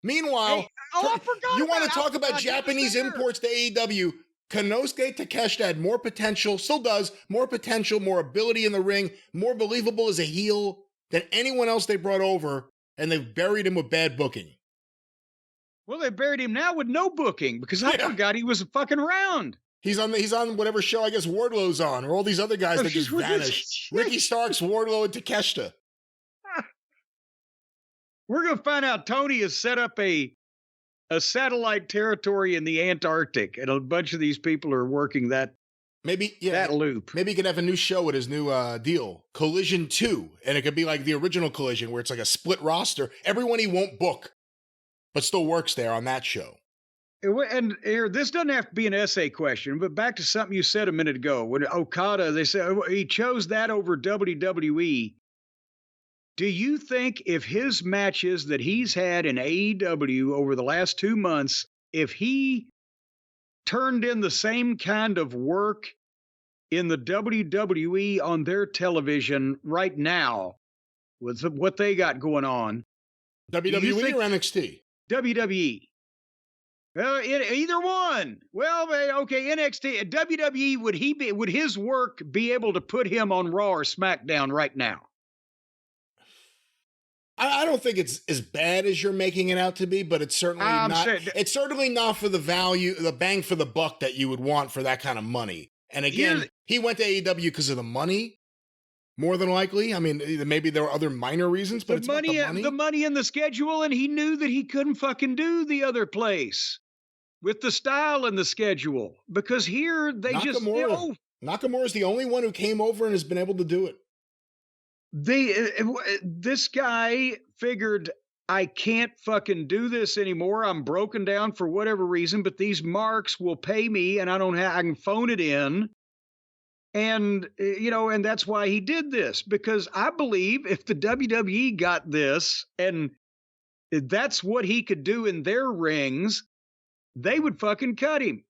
Meanwhile, hey, I forgot you want to talk about Japanese imports to AEW? Konosuke Takeshita had more potential, still does, more potential, more ability in the ring, more believable as a heel than anyone else they brought over, and they've buried him with bad booking. Well, they buried him now with no booking because I forgot he was fucking around. He's on whatever show I guess Wardlow's on, or all these other guys that just vanished. Ricky Starks, Wardlow, and Takeshita. We're going to find out Tony has set up a satellite territory in the Antarctic, and a bunch of these people are working that loop. Maybe he could have a new show with his new deal, Collision 2, and it could be like the original Collision, where it's like a split roster. Everyone he won't book, but still works there on that show. And here, this doesn't have to be an essay question, but back to something you said a minute ago. When Okada, they said he chose that over WWE. Do you think if his matches that he's had in AEW over the last 2 months, if he turned in the same kind of work in the WWE on their television right now, with what they got going on? WWE or NXT? WWE. Well, either one. Well, okay, NXT, WWE. Would his work be able to put him on Raw or SmackDown right now? I don't think it's as bad as you're making it out to be, but it's certainly not. It's certainly not for the value, the bang for the buck that you would want for that kind of money. And again, he went to AEW because of the money, more than likely. I mean, maybe there were other minor reasons, but it's not the money. The money and the schedule, and he knew that he couldn't fucking do the other place with the style and the schedule, because here they Nakamura. Nakamura is the only one who came over and has been able to do it. This guy figured, I can't fucking do this anymore. I'm broken down for whatever reason, but these marks will pay me, and I can phone it in. And, and that's why he did this, because I believe if the WWE got this and that's what he could do in their rings, they would fucking cut him.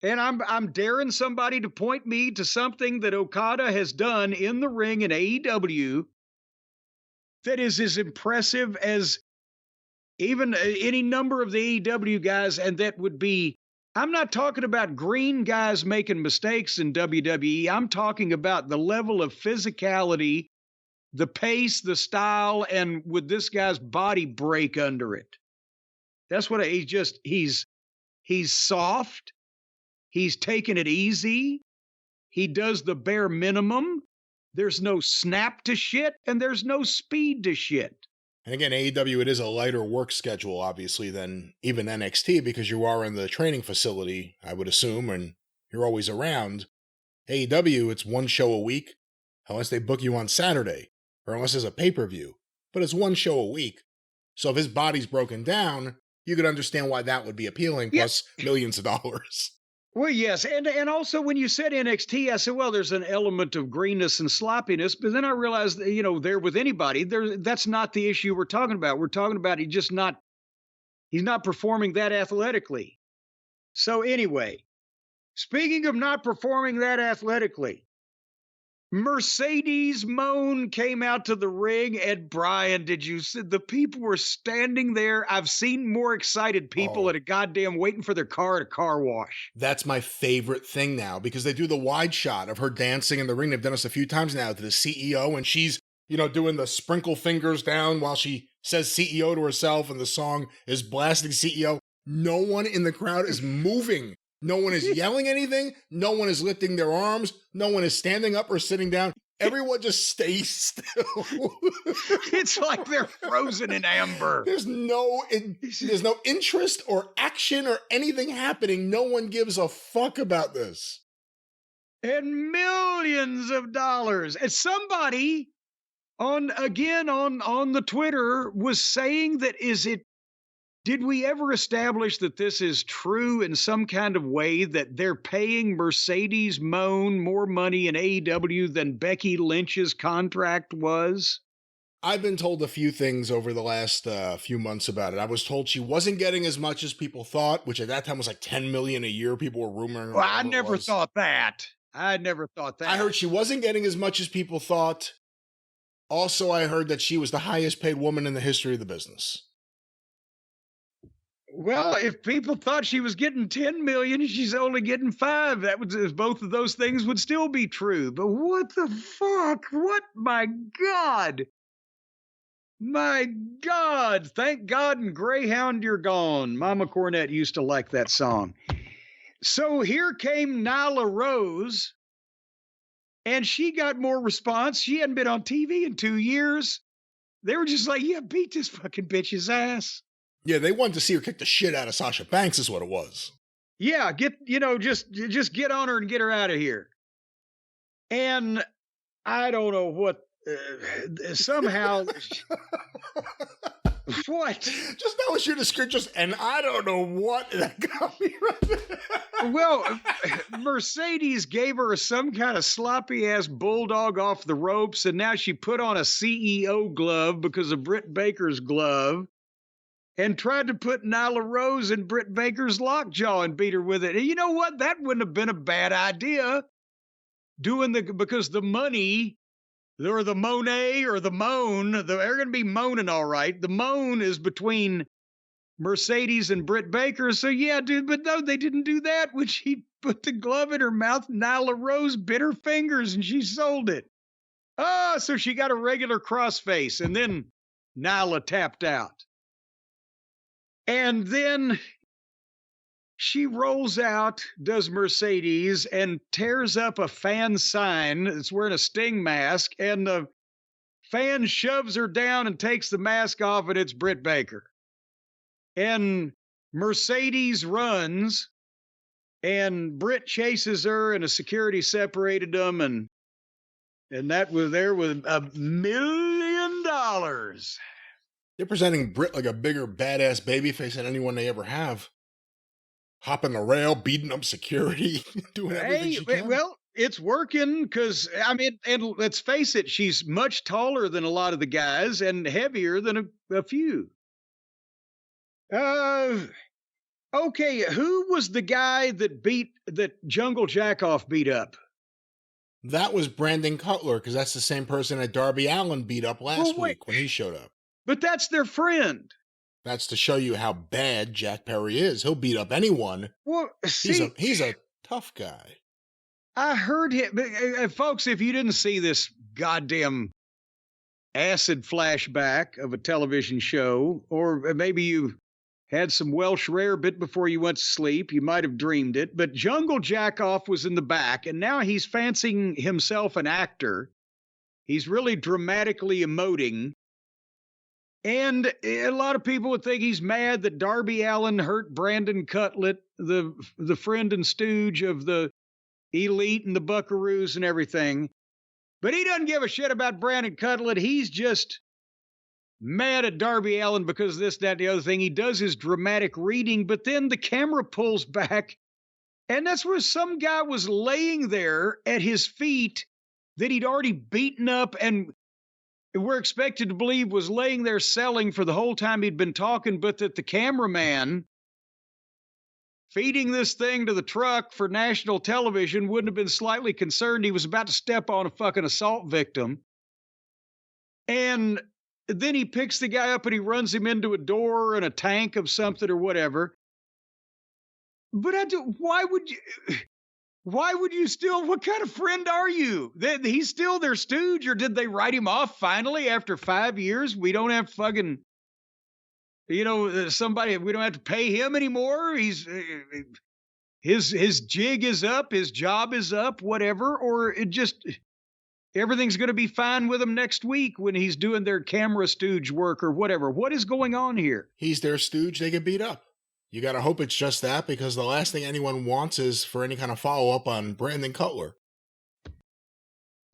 And I'm daring somebody to point me to something that Okada has done in the ring in AEW that is as impressive as even any number of the AEW guys, and that would be, I'm not talking about green guys making mistakes in WWE. I'm talking about the level of physicality, the pace, the style, and would this guy's body break under it? That's what he's soft. He's taking it easy. He does the bare minimum. There's no snap to shit, and there's no speed to shit. And again, AEW, it is a lighter work schedule, obviously, than even NXT, because you are in the training facility, I would assume, and you're always around. AEW, it's one show a week, unless they book you on Saturday. or unless it's a pay-per-view, but it's one show a week. So if his body's broken down, you could understand why that would be appealing, Yeah. plus millions of dollars. Well, yes, and also when you said NXT, I said, well, there's an element of greenness and sloppiness, but then I realized that, there with anybody, that's not the issue we're talking about. We're talking about he's not performing that athletically. So anyway, speaking of not performing that athletically, Mercedes Moan came out to the ring, and Brian, did you see the people were standing there? I've seen more excited people at a goddamn waiting for their car at a car wash. That's my favorite thing now, because they do the wide shot of her dancing in the ring. They've done this a few times now to the CEO, and she's, doing the sprinkle fingers down while she says CEO to herself, and the song is blasting CEO. No one in the crowd is moving. No one is yelling anything. No one is lifting their arms. No one is standing up or sitting down. Everyone just stays still. It's like they're frozen in amber. There's no interest or action or anything happening. No one gives a fuck about this. And millions of dollars. And somebody on the Twitter was saying that did we ever establish that this is true in some kind of way, that they're paying Mercedes Moan more money in AEW than Becky Lynch's contract was? I've been told a few things over the last few months about it. I was told she wasn't getting as much as people thought, which at that time was like $10 million a year. People were rumoring. Well, I never thought that. I heard she wasn't getting as much as people thought. Also, I heard that she was the highest paid woman in the history of the business. Well, if people thought she was getting 10 million, she's only getting 5. That would, both of those things would still be true. But what the fuck? My God. My God. Thank God and Greyhound you're gone. Mama Cornette used to like that song. So here came Nyla Rose, and she got more response. She hadn't been on TV in 2 years. They were just like, yeah, beat this fucking bitch's ass. Yeah, they wanted to see her kick the shit out of Sasha Banks is what it was. Yeah, just get on her and get her out of here. And I don't know what, somehow, what? Just that was your description, and I don't know what that got me right there. Well, Mercedes gave her some kind of sloppy-ass bulldog off the ropes, and now she put on a CEO glove because of Britt Baker's glove, and tried to put Nyla Rose in Britt Baker's lockjaw and beat her with it. And you know what? That wouldn't have been a bad idea. Because the money, or the Monet or the Moan, they're going to be moaning all right. The moan is between Mercedes and Britt Baker. So yeah, dude, but no, they didn't do that. When she put the glove in her mouth, Nyla Rose bit her fingers and she sold it. So she got a regular crossface, and then Nyla tapped out. And then she rolls out, does Mercedes, and tears up a fan sign that's wearing a Sting mask, and the fan shoves her down and takes the mask off, and it's Britt Baker. And Mercedes runs, and Britt chases her, and a security separated them, and that was there with $1 million. They're presenting Britt like a bigger badass babyface than anyone they ever have. Hopping the rail, beating up security, doing everything she can. Well, it's working because, and let's face it, she's much taller than a lot of the guys and heavier than a few. Okay, who was the guy that Jungle Jackoff beat up? That was Brandon Cutler, because that's the same person that Darby Allin beat up last week when he showed up. But that's their friend. That's to show you how bad Jack Perry is. He'll beat up anyone. Well, see, he's a tough guy. I heard him, folks. If you didn't see this goddamn acid flashback of a television show, or maybe you had some Welsh rarebit before you went to sleep, you might have dreamed it. But Jungle Jackoff was in the back, and now he's fancying himself an actor. He's really dramatically emoting. And a lot of people would think he's mad that Darby Allin hurt Brandon Cutlet, the friend and stooge of the Elite and the Buckaroos and everything. But he doesn't give a shit about Brandon Cutlet. He's just mad at Darby Allin because this, that, the other thing. He does his dramatic reading, but then the camera pulls back, and that's where some guy was laying there at his feet that he'd already beaten up and we're expected to believe was laying there selling for the whole time he'd been talking, but that the cameraman feeding this thing to the truck for national television wouldn't have been slightly concerned he was about to step on a fucking assault victim. And then he picks the guy up and he runs him into a door and a tank of something or whatever. But why would you still, what kind of friend are you? He's still their stooge, or did they write him off finally after 5 years? We don't have fucking, somebody, we don't have to pay him anymore. His jig is up, his job is up, whatever, or it just, everything's going to be fine with him next week when he's doing their camera stooge work or whatever. What is going on here? He's their stooge, they get beat up. You got to hope it's just that, because the last thing anyone wants is for any kind of follow-up on Brandon Cutler.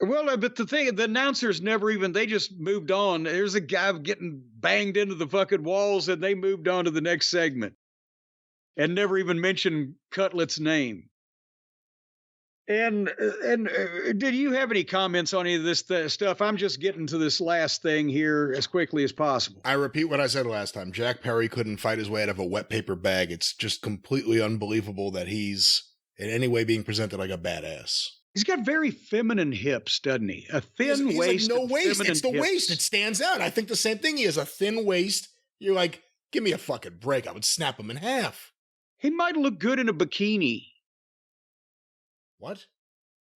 Well, but the announcers never even, they just moved on. There's a guy getting banged into the fucking walls, and they moved on to the next segment and never even mentioned Cutlet's name. And did you have any comments on any of this stuff? I'm just getting to this last thing here as quickly as possible. I repeat what I said last time. Jack Perry couldn't fight his way out of a wet paper bag. It's just completely unbelievable that he's in any way being presented like a badass. He's got very feminine hips, doesn't he? A thin he's waist. Like no waist. It's the hips. waist. It stands out. I think the same thing. He has a thin waist. You're like, give me a fucking break. I would snap him in half. He might look good in a bikini. What?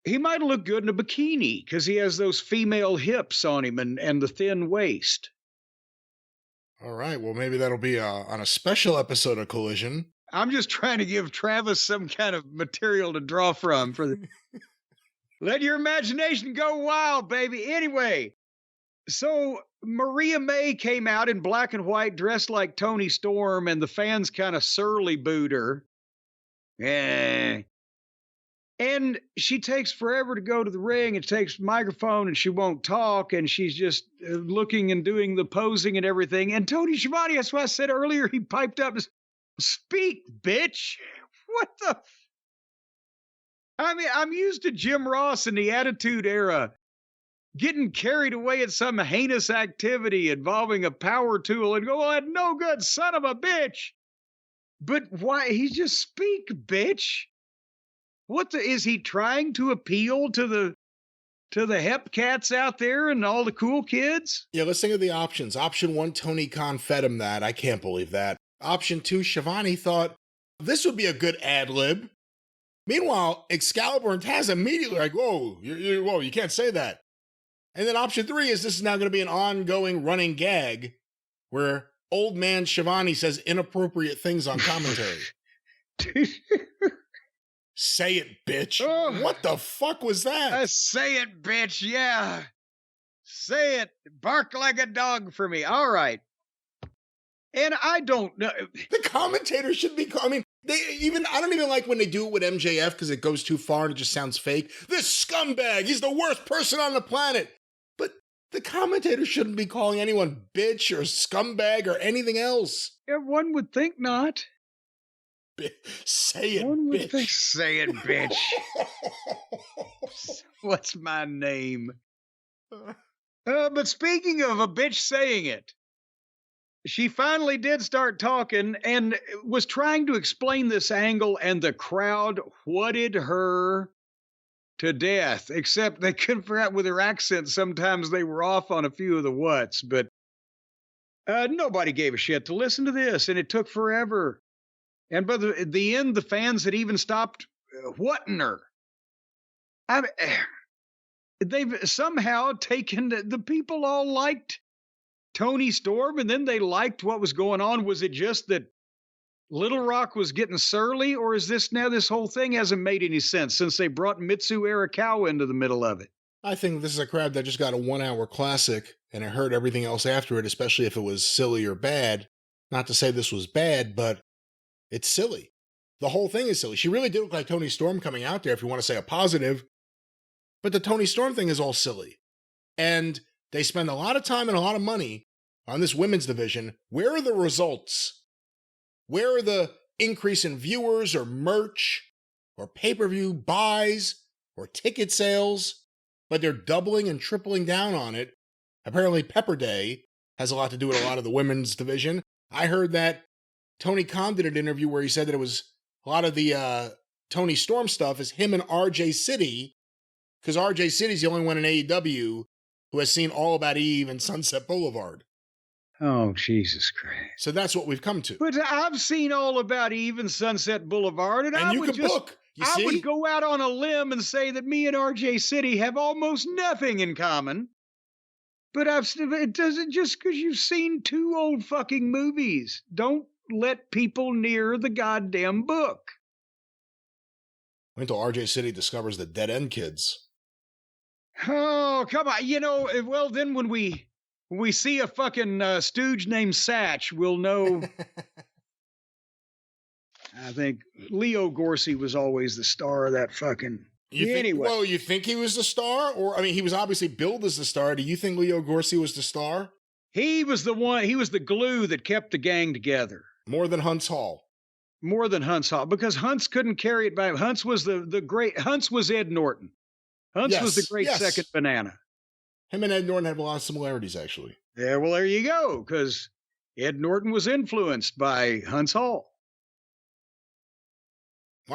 He might look good in a bikini because he has those female hips on him and the thin waist. All right. Well, maybe that'll be on a special episode of Collision. I'm just trying to give Travis some kind of material to draw from. Let your imagination go wild, baby. Anyway, so Maria May came out in black and white, dressed like Toni Storm, and the fans kind of surly booed her. And she takes forever to go to the ring and takes the microphone and she won't talk and she's just looking and doing the posing and everything. And Tony Schiavone, that's what I said earlier, he piped up, speak, bitch. What the? I mean, I'm used to Jim Ross in the Attitude Era getting carried away at some heinous activity involving a power tool and go, well, that no good son of a bitch. But why? He's just speak, bitch. Is he trying to appeal to the hep cats out there and all the cool kids? Yeah, let's think of the options. Option 1, Tony Khan fed him that. I can't believe that. Option 2, Schiavone thought this would be a good ad lib. Meanwhile, Excalibur and Taz immediately like, whoa, you can't say that. And then option 3 is this is now going to be an ongoing running gag where old man Schiavone says inappropriate things on commentary. Say it, bitch. Oh, what the fuck was that? Say it, bitch. Yeah. Say it. Bark like a dog for me. All right. And I don't know. The commentators should be, I mean, I don't even like when they do it with MJF because it goes too far and it just sounds fake. This scumbag, he's the worst person on the planet. But the commentators shouldn't be calling anyone bitch or scumbag or anything else. Yeah, one would think not. Say it, bitch. Say it, bitch. What's my name? But speaking of a bitch saying it, she finally did start talking and was trying to explain this angle, and the crowd whatted her to death, except they couldn't figure out with her accent. Sometimes they were off on a few of the whats, but nobody gave a shit to listen to this, and it took forever. And by the end, the fans had even stopped whatting her. They've somehow taken the people all liked Toni Storm, and then they liked what was going on. Was it just that Little Rock was getting surly, or is this now this whole thing hasn't made any sense since they brought Mitsu Arakawa into the middle of it? I think this is a crowd that just got a 1 hour classic and it heard everything else after it, especially if it was silly or bad. Not to say this was bad, but it's silly. The whole thing is silly. She really did look like Toni Storm coming out there, if you want to say a positive. But the Tony Storm thing is all silly. And they spend a lot of time and a lot of money on this women's division. Where are the results? Where are the increase in viewers or merch or pay-per-view buys or ticket sales? But they're doubling and tripling down on it. Apparently Pepper Day has a lot to do with a lot of the women's division. I heard that Tony Khan did an interview where he said that it was a lot of the Tony Storm stuff is him and RJ City, because RJ City's the only one in AEW who has seen All About Eve and Sunset Boulevard. Oh, Jesus Christ. So that's what we've come to. But I've seen All About Eve and Sunset Boulevard, and I you would can book. I would go out on a limb and say that me and RJ City have almost nothing in common. But it doesn't, just because you've seen 2 old fucking movies. Don't let people near the goddamn book. Wait until RJ City discovers the Dead End Kids. Oh, come on. You know, well, then when we see a fucking stooge named Satch, we'll know. I think Leo Gorsey was always the star of that fucking... Anyway. Well, you think he was the star? Or, I mean, he was obviously billed as the star. Do you think Leo Gorsey was the star? He was the one, he was the glue that kept the gang together. More than Hunts Hall. More than Hunts Hall, because Hunts couldn't carry it back. Hunts was the great, Hunts was Ed Norton. Hunts was the great second banana. Him and Ed Norton have a lot of similarities, actually. Yeah, well, there you go, because Ed Norton was influenced by Hunts Hall.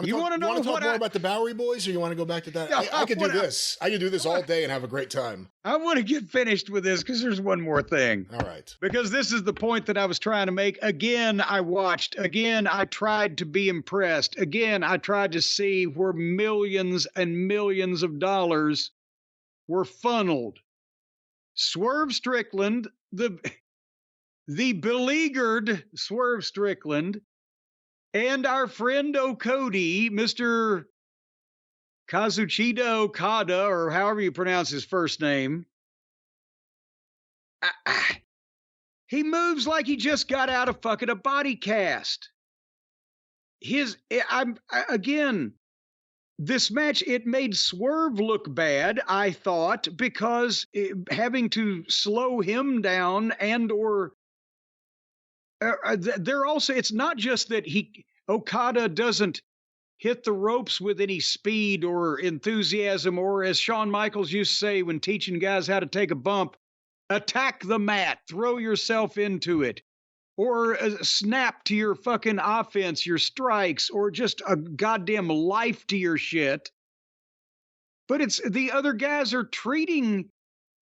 You want to talk more about the Bowery Boys, or you want to go back to that? No, I could do this. I could do this all day and have a great time. I want to get finished with this because there's one more thing. All right. Because this is the point that I was trying to make. Again, I watched. Again, I tried to be impressed. Again, I tried to see where millions and millions of dollars were funneled. Swerve Strickland, the beleaguered Swerve Strickland, and our friend Okodi, Mr. Kazuchika Okada, or however you pronounce his first name, he moves like he just got out of fucking a body cast. Again, this match, it made Swerve look bad, I thought, because having to slow him down and or they're also, it's not just that Okada doesn't hit the ropes with any speed or enthusiasm, or as Shawn Michaels used to say when teaching guys how to take a bump, attack the mat, throw yourself into it, or snap to your fucking offense, your strikes, or just a goddamn life to your shit. But it's the other guys are treating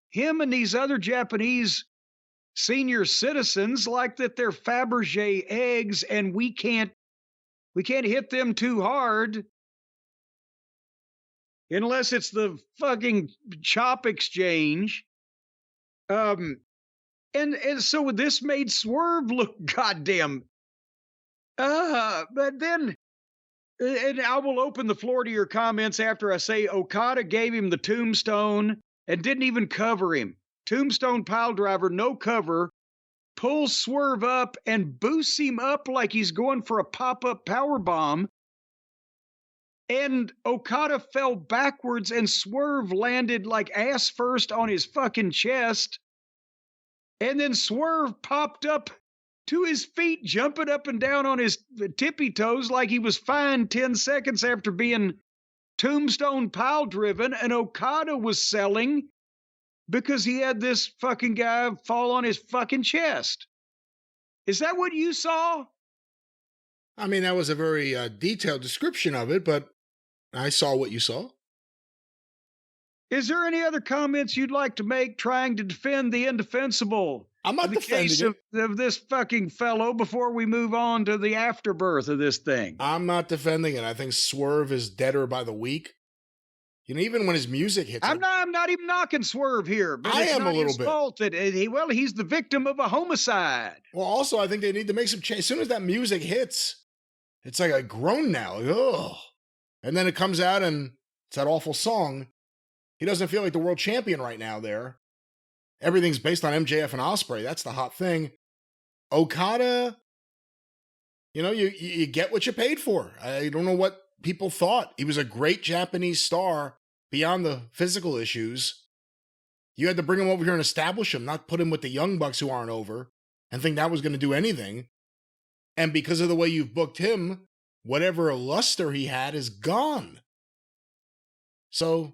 him and these other Japanese senior citizens like that they're Fabergé eggs, and we can't hit them too hard unless it's the fucking chop exchange. And so this made Swerve look goddamn. But then, and I will open the floor to your comments after I say Okada gave him the tombstone and didn't even cover him. Tombstone piledriver, no cover, pulls Swerve up and boosts him up like he's going for a pop-up power bomb. And Okada fell backwards and Swerve landed like ass first on his fucking chest. And then Swerve popped up to his feet, jumping up and down on his tippy toes like he was fine 10 seconds after being tombstone pile driven. And Okada was selling because he had this fucking guy fall on his fucking chest. Is that what you saw? I mean, that was a very detailed description of it, but I saw what you saw. Is there any other comments you'd like to make trying to defend the indefensible? I'm not defending case of this fucking fellow before we move on to the afterbirth of this thing. I'm not defending it. I think Swerve is deader by the week. You know, even when his music hits, I'm not even knocking Swerve here, but I it's am not a little his bit. fault that he's the victim of a homicide. Well, also, I think they need to make some change. As soon as that music hits, it's like a groan now. Ugh. And then it comes out and it's that awful song. He doesn't feel like the world champion right now there. Everything's based on MJF and Ospreay. That's the hot thing. Okada, you know, you get what you paid for. I don't know what people thought. He was a great Japanese star beyond the physical issues, you had to bring him over here and establish him, not put him with the Young Bucks who aren't over and think that was going to do anything. And because of the way you've booked him, whatever luster he had is gone. So,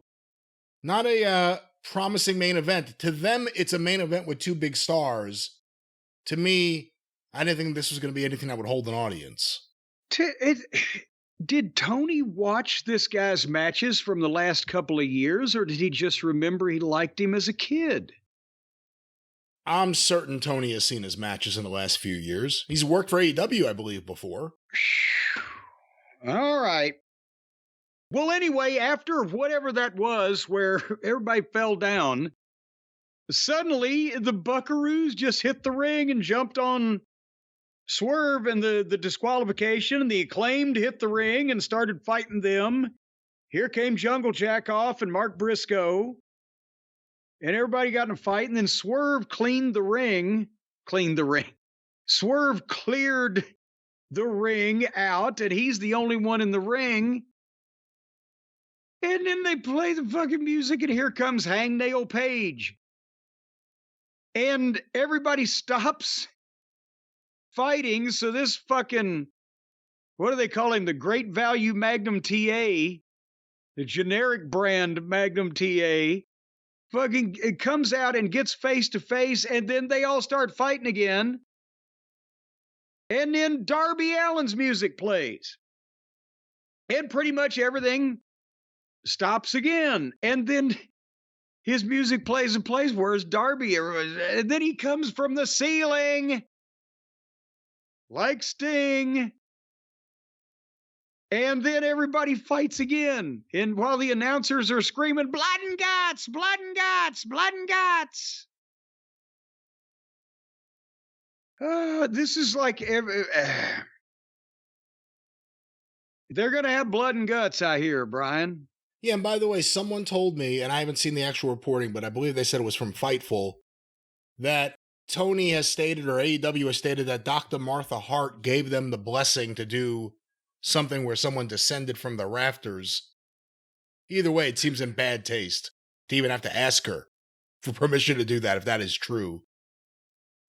not a promising main event. To them, it's a main event with two big stars. To me, I didn't think this was going to be anything that would hold an audience. Did Tony watch this guy's matches from the last couple of years, or did he just remember he liked him as a kid? I'm certain Tony has seen his matches in the last few years. He's worked for AEW, I believe, before. All right. Well, anyway, after whatever that was, where everybody fell down, suddenly the Buckaroos just hit the ring and jumped on Swerve and the disqualification, and the Acclaimed hit the ring and started fighting them. Here came Jungle Jack off and Mark Briscoe. And everybody got in a fight, and then Swerve cleaned the ring. Swerve cleared the ring out, and he's the only one in the ring. And then they play the fucking music, and here comes Hangnail Page. And everybody stops fighting, so this fucking, what do they call him? The Great Value Magnum TA, the generic brand Magnum TA, fucking it comes out and gets face to face, and then they all start fighting again. And then Darby Allin's music plays. And pretty much everything stops again. And then his music plays and plays. Where's Darby? And then he comes from the ceiling like Sting. And then everybody fights again. And while the announcers are screaming, blood and guts, blood and guts, blood and guts. This is like they're going to have blood and guts, I hear, Brian. Yeah, and by the way, someone told me, and I haven't seen the actual reporting, but I believe they said it was from Fightful, that Tony has stated, or AEW has stated, that Dr. Martha Hart gave them the blessing to do something where someone descended from the rafters. Either way, it seems in bad taste to even have to ask her for permission to do that, if that is true.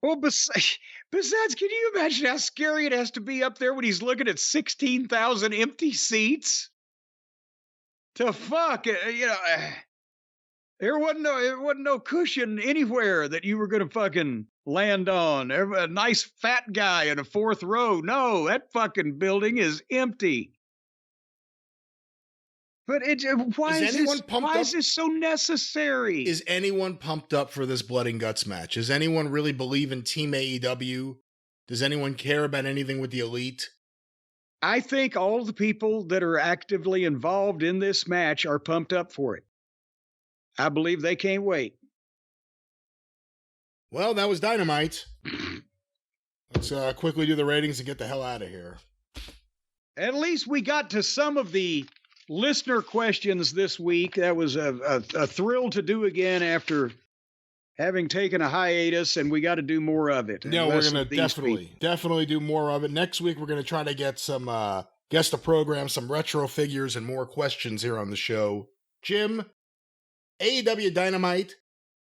Well, besides, can you imagine how scary it has to be up there when he's looking at 16,000 empty seats? To fuck, there wasn't no cushion anywhere that you were going to fucking land on. A nice fat guy in a fourth row. No, that fucking building is empty. But why is this so necessary? Is anyone pumped up for this blood and guts match? Does anyone really believe in Team AEW? Does anyone care about anything with the Elite? I think all the people that are actively involved in this match are pumped up for it. I believe they can't wait. Well, that was Dynamite. Let's quickly do the ratings and get the hell out of here. At least we got to some of the listener questions this week. That was a thrill to do again after having taken a hiatus, and we got to do more of it. No, we're going to definitely do more of it. Next week, we're going to try to get some guest of program, some retro figures, and more questions here on the show. Jim, AEW Dynamite,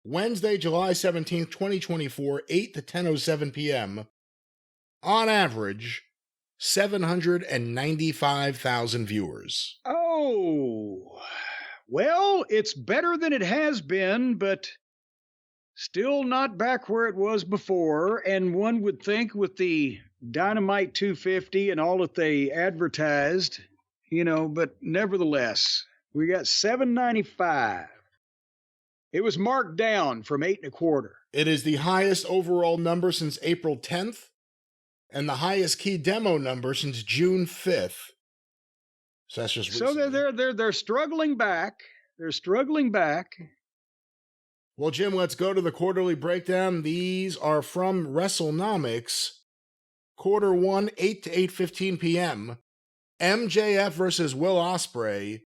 Wednesday, July 17th, 2024, 8 to 10:07 p.m. On average, 795,000 viewers. Oh, well, it's better than it has been, but still not back where it was before. And one would think with the Dynamite 250 and all that they advertised, but nevertheless, we got 795. It was marked down from 8.25. It is the highest overall number since April 10th and the highest key demo number since June 5th. So that's just recently. So they're struggling back. They're struggling back. Well, Jim, let's go to the quarterly breakdown. These are from WrestleNomics. Quarter 1, 8 to 8:15 p.m. MJF versus Will Ospreay.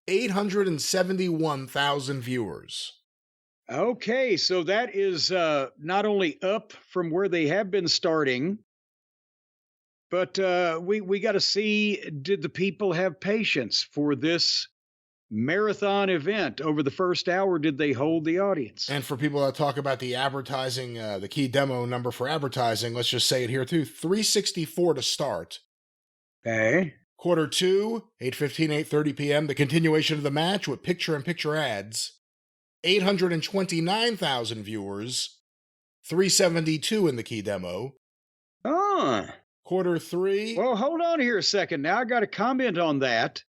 871,000 viewers. Okay, so that is not only up from where they have been starting, but we got to see, did the people have patience for this marathon event. Over the first hour, did they hold the audience? And for people that talk about the advertising, the key demo number for advertising, let's just say it here too, 364 to start. Okay. Quarter two, 8:15, 8:30 p.m., the continuation of the match with picture-in-picture ads. 829,000 viewers, 372 in the key demo. Quarter three. Well, hold on here a second. Now I got to comment on that.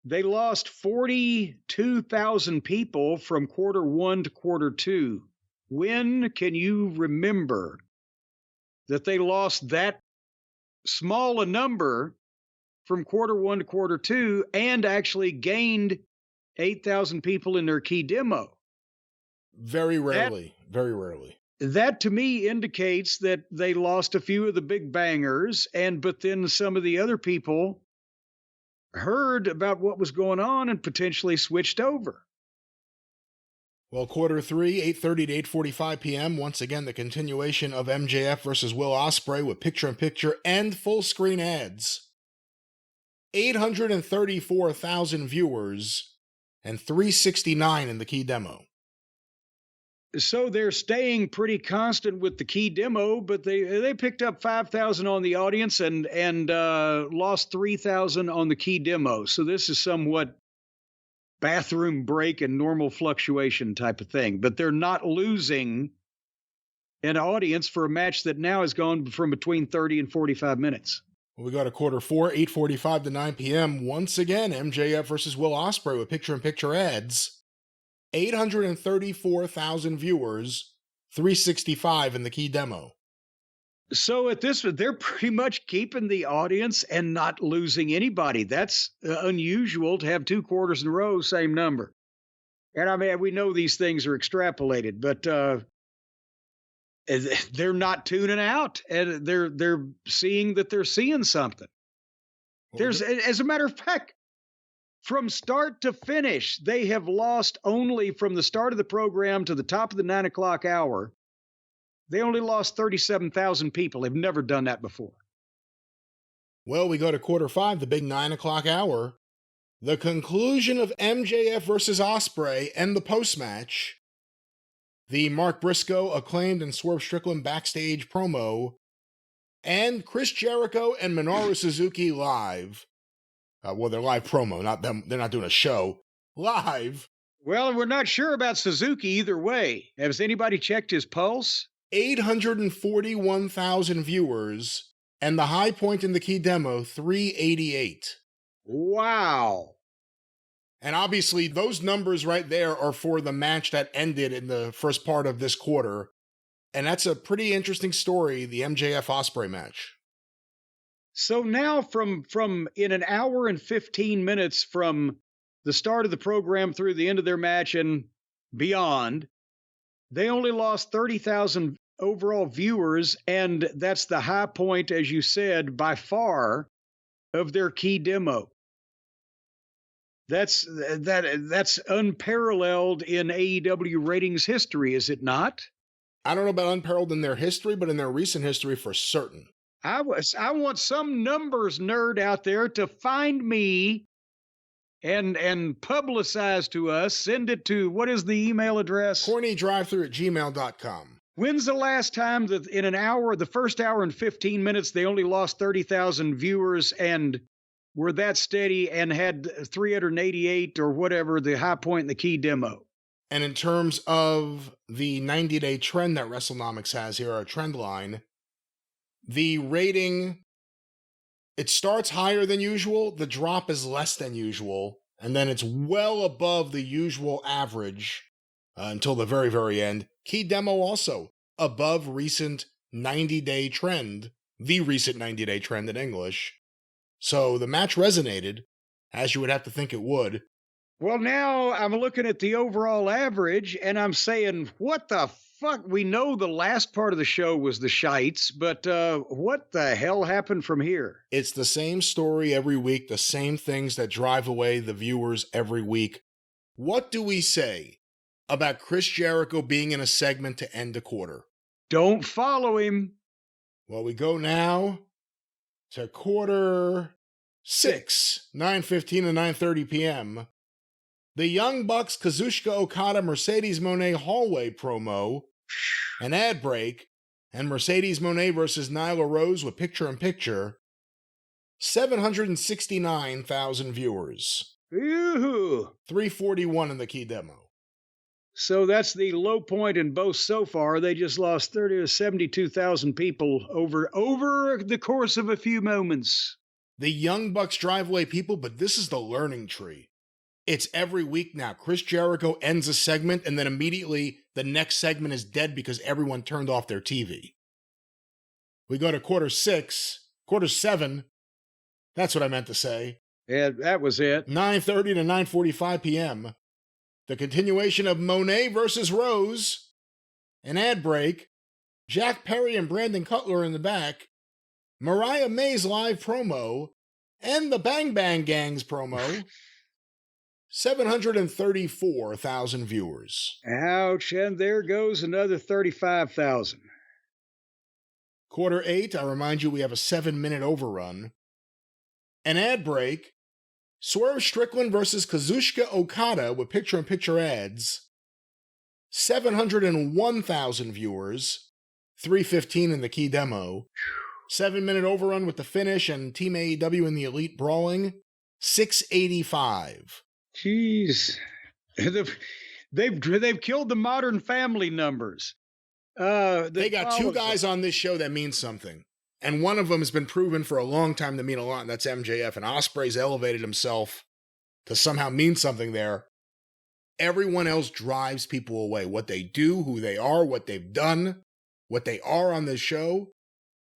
They lost 42,000 people from quarter one to quarter two. When can you remember that they lost that small a number from quarter one to quarter two and actually gained 8,000 people in their key demo? Very rarely. Very rarely. That to me indicates that they lost a few of the big bangers, but then some of the other people heard about what was going on and potentially switched over. Well, quarter three, 8:30 to 8:45 p.m., once again, the continuation of MJF versus Will Ospreay with picture-in-picture and full-screen ads. 834,000 viewers and 369 in the key demo. So they're staying pretty constant with the key demo, but they picked up 5,000 on the audience and lost 3,000 on the key demo. So this is somewhat bathroom break and normal fluctuation type of thing. But they're not losing an audience for a match that now has gone from between 30 and 45 minutes. Well, we got a quarter four, 8:45 to 9 p.m. Once again, MJF versus Will Ospreay with picture-in-picture ads. 834,000 viewers, 365 in the key demo. So at this, they're pretty much keeping the audience and not losing anybody. That's unusual to have 2 quarters in a row, same number. And I mean, we know these things are extrapolated, but they're not tuning out, and they're seeing that they're seeing something. As a matter of fact, from start to finish, they have lost only from the start of the program to the top of the 9 o'clock hour. They only lost 37,000 people. They've never done that before. Well, we go to quarter five, the big 9 o'clock hour. The conclusion of MJF versus Ospreay and the post-match. The Mark Briscoe, Acclaimed, and Swerve Strickland backstage promo. And Chris Jericho and Minoru Suzuki live. Well, they're live promo, not them. They're not doing a show. Live. Well, we're not sure about Suzuki either way. Has anybody checked his pulse? 841,000 viewers, and the high point in the key demo, 388. Wow. And obviously, those numbers right there are for the match that ended in the first part of this quarter. And that's a pretty interesting story, the MJF Ospreay match. So now from in an hour and 15 minutes from the start of the program through the end of their match and beyond, they only lost 30,000 overall viewers, and that's the high point, as you said, by far, of their key demo. That's unparalleled in AEW ratings history, is it not? I don't know about unparalleled in their history, but in their recent history for certain. I want some numbers nerd out there to find me and publicize to us. Send it to, what is the email address? CornyDriveThru@gmail.com. When's the last time that in an hour, the first hour and 15 minutes, they only lost 30,000 viewers and were that steady and had 388 or whatever, the high point in the key demo? And in terms of the 90-day trend that WrestleNomics has here, our trend line, the rating, it starts higher than usual, the drop is less than usual, and then it's well above the usual average until the very, very end. Key demo also above recent 90-day trend, the recent 90-day trend in English. So the match resonated, as you would have to think it would. Well, now I'm looking at the overall average, and I'm saying, what the fuck? We know the last part of the show was the shites, but what the hell happened from here? It's the same story every week, the same things that drive away the viewers every week. What do we say about Chris Jericho being in a segment to end a quarter? Don't follow him. Well, we go now to quarter 6, 9:15 to 9:30 p.m. The Young Bucks Kazuchika Okada Mercedes Moné hallway promo, an ad break, and Mercedes Moné versus Nyla Rose with picture-in-picture, 769,000 viewers. Yoo-hoo. 341 in the key demo. So that's the low point in both so far. They just lost 30 to 72,000 people over the course of a few moments. The Young Bucks drive away people, but this is the learning tree. It's every week now. Chris Jericho ends a segment, and then immediately the next segment is dead because everyone turned off their TV. We go to quarter 7. That's what I meant to say. Yeah, that was it. 9:30 to 9:45 p.m. The continuation of Moné versus Rose, an ad break, Jack Perry and Brandon Cutler in the back, Mariah May's live promo, and the Bang Bang Gang's promo. 734,000 viewers. Ouch, and there goes another 35,000. Quarter 8, I remind you we have a 7-minute overrun. An ad break, Swerve Strickland versus Kazuchika Okada with picture-in-picture ads. 701,000 viewers. 315 in the key demo. 7-minute overrun with the finish and Team AEW in the Elite Brawling. 685. Jeez. They've killed the Modern Family numbers. They got two guys on this show that mean something. And one of them has been proven for a long time to mean a lot, and that's MJF. And Ospreay's elevated himself to somehow mean something there. Everyone else drives people away. What they do, who they are, what they've done, what they are on this show.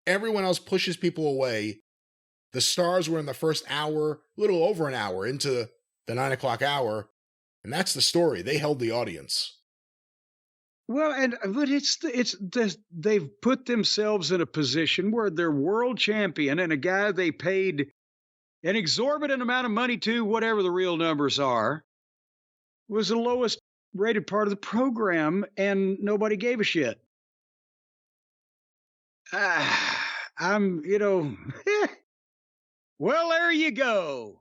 Everyone else pushes people away. The stars were in the first hour, a little over an hour into the 9 o'clock hour. And that's the story. They held the audience. Well, but they've put themselves in a position where they're world champion and a guy they paid an exorbitant amount of money to, whatever the real numbers are, was the lowest rated part of the program, and nobody gave a shit. Well, there you go.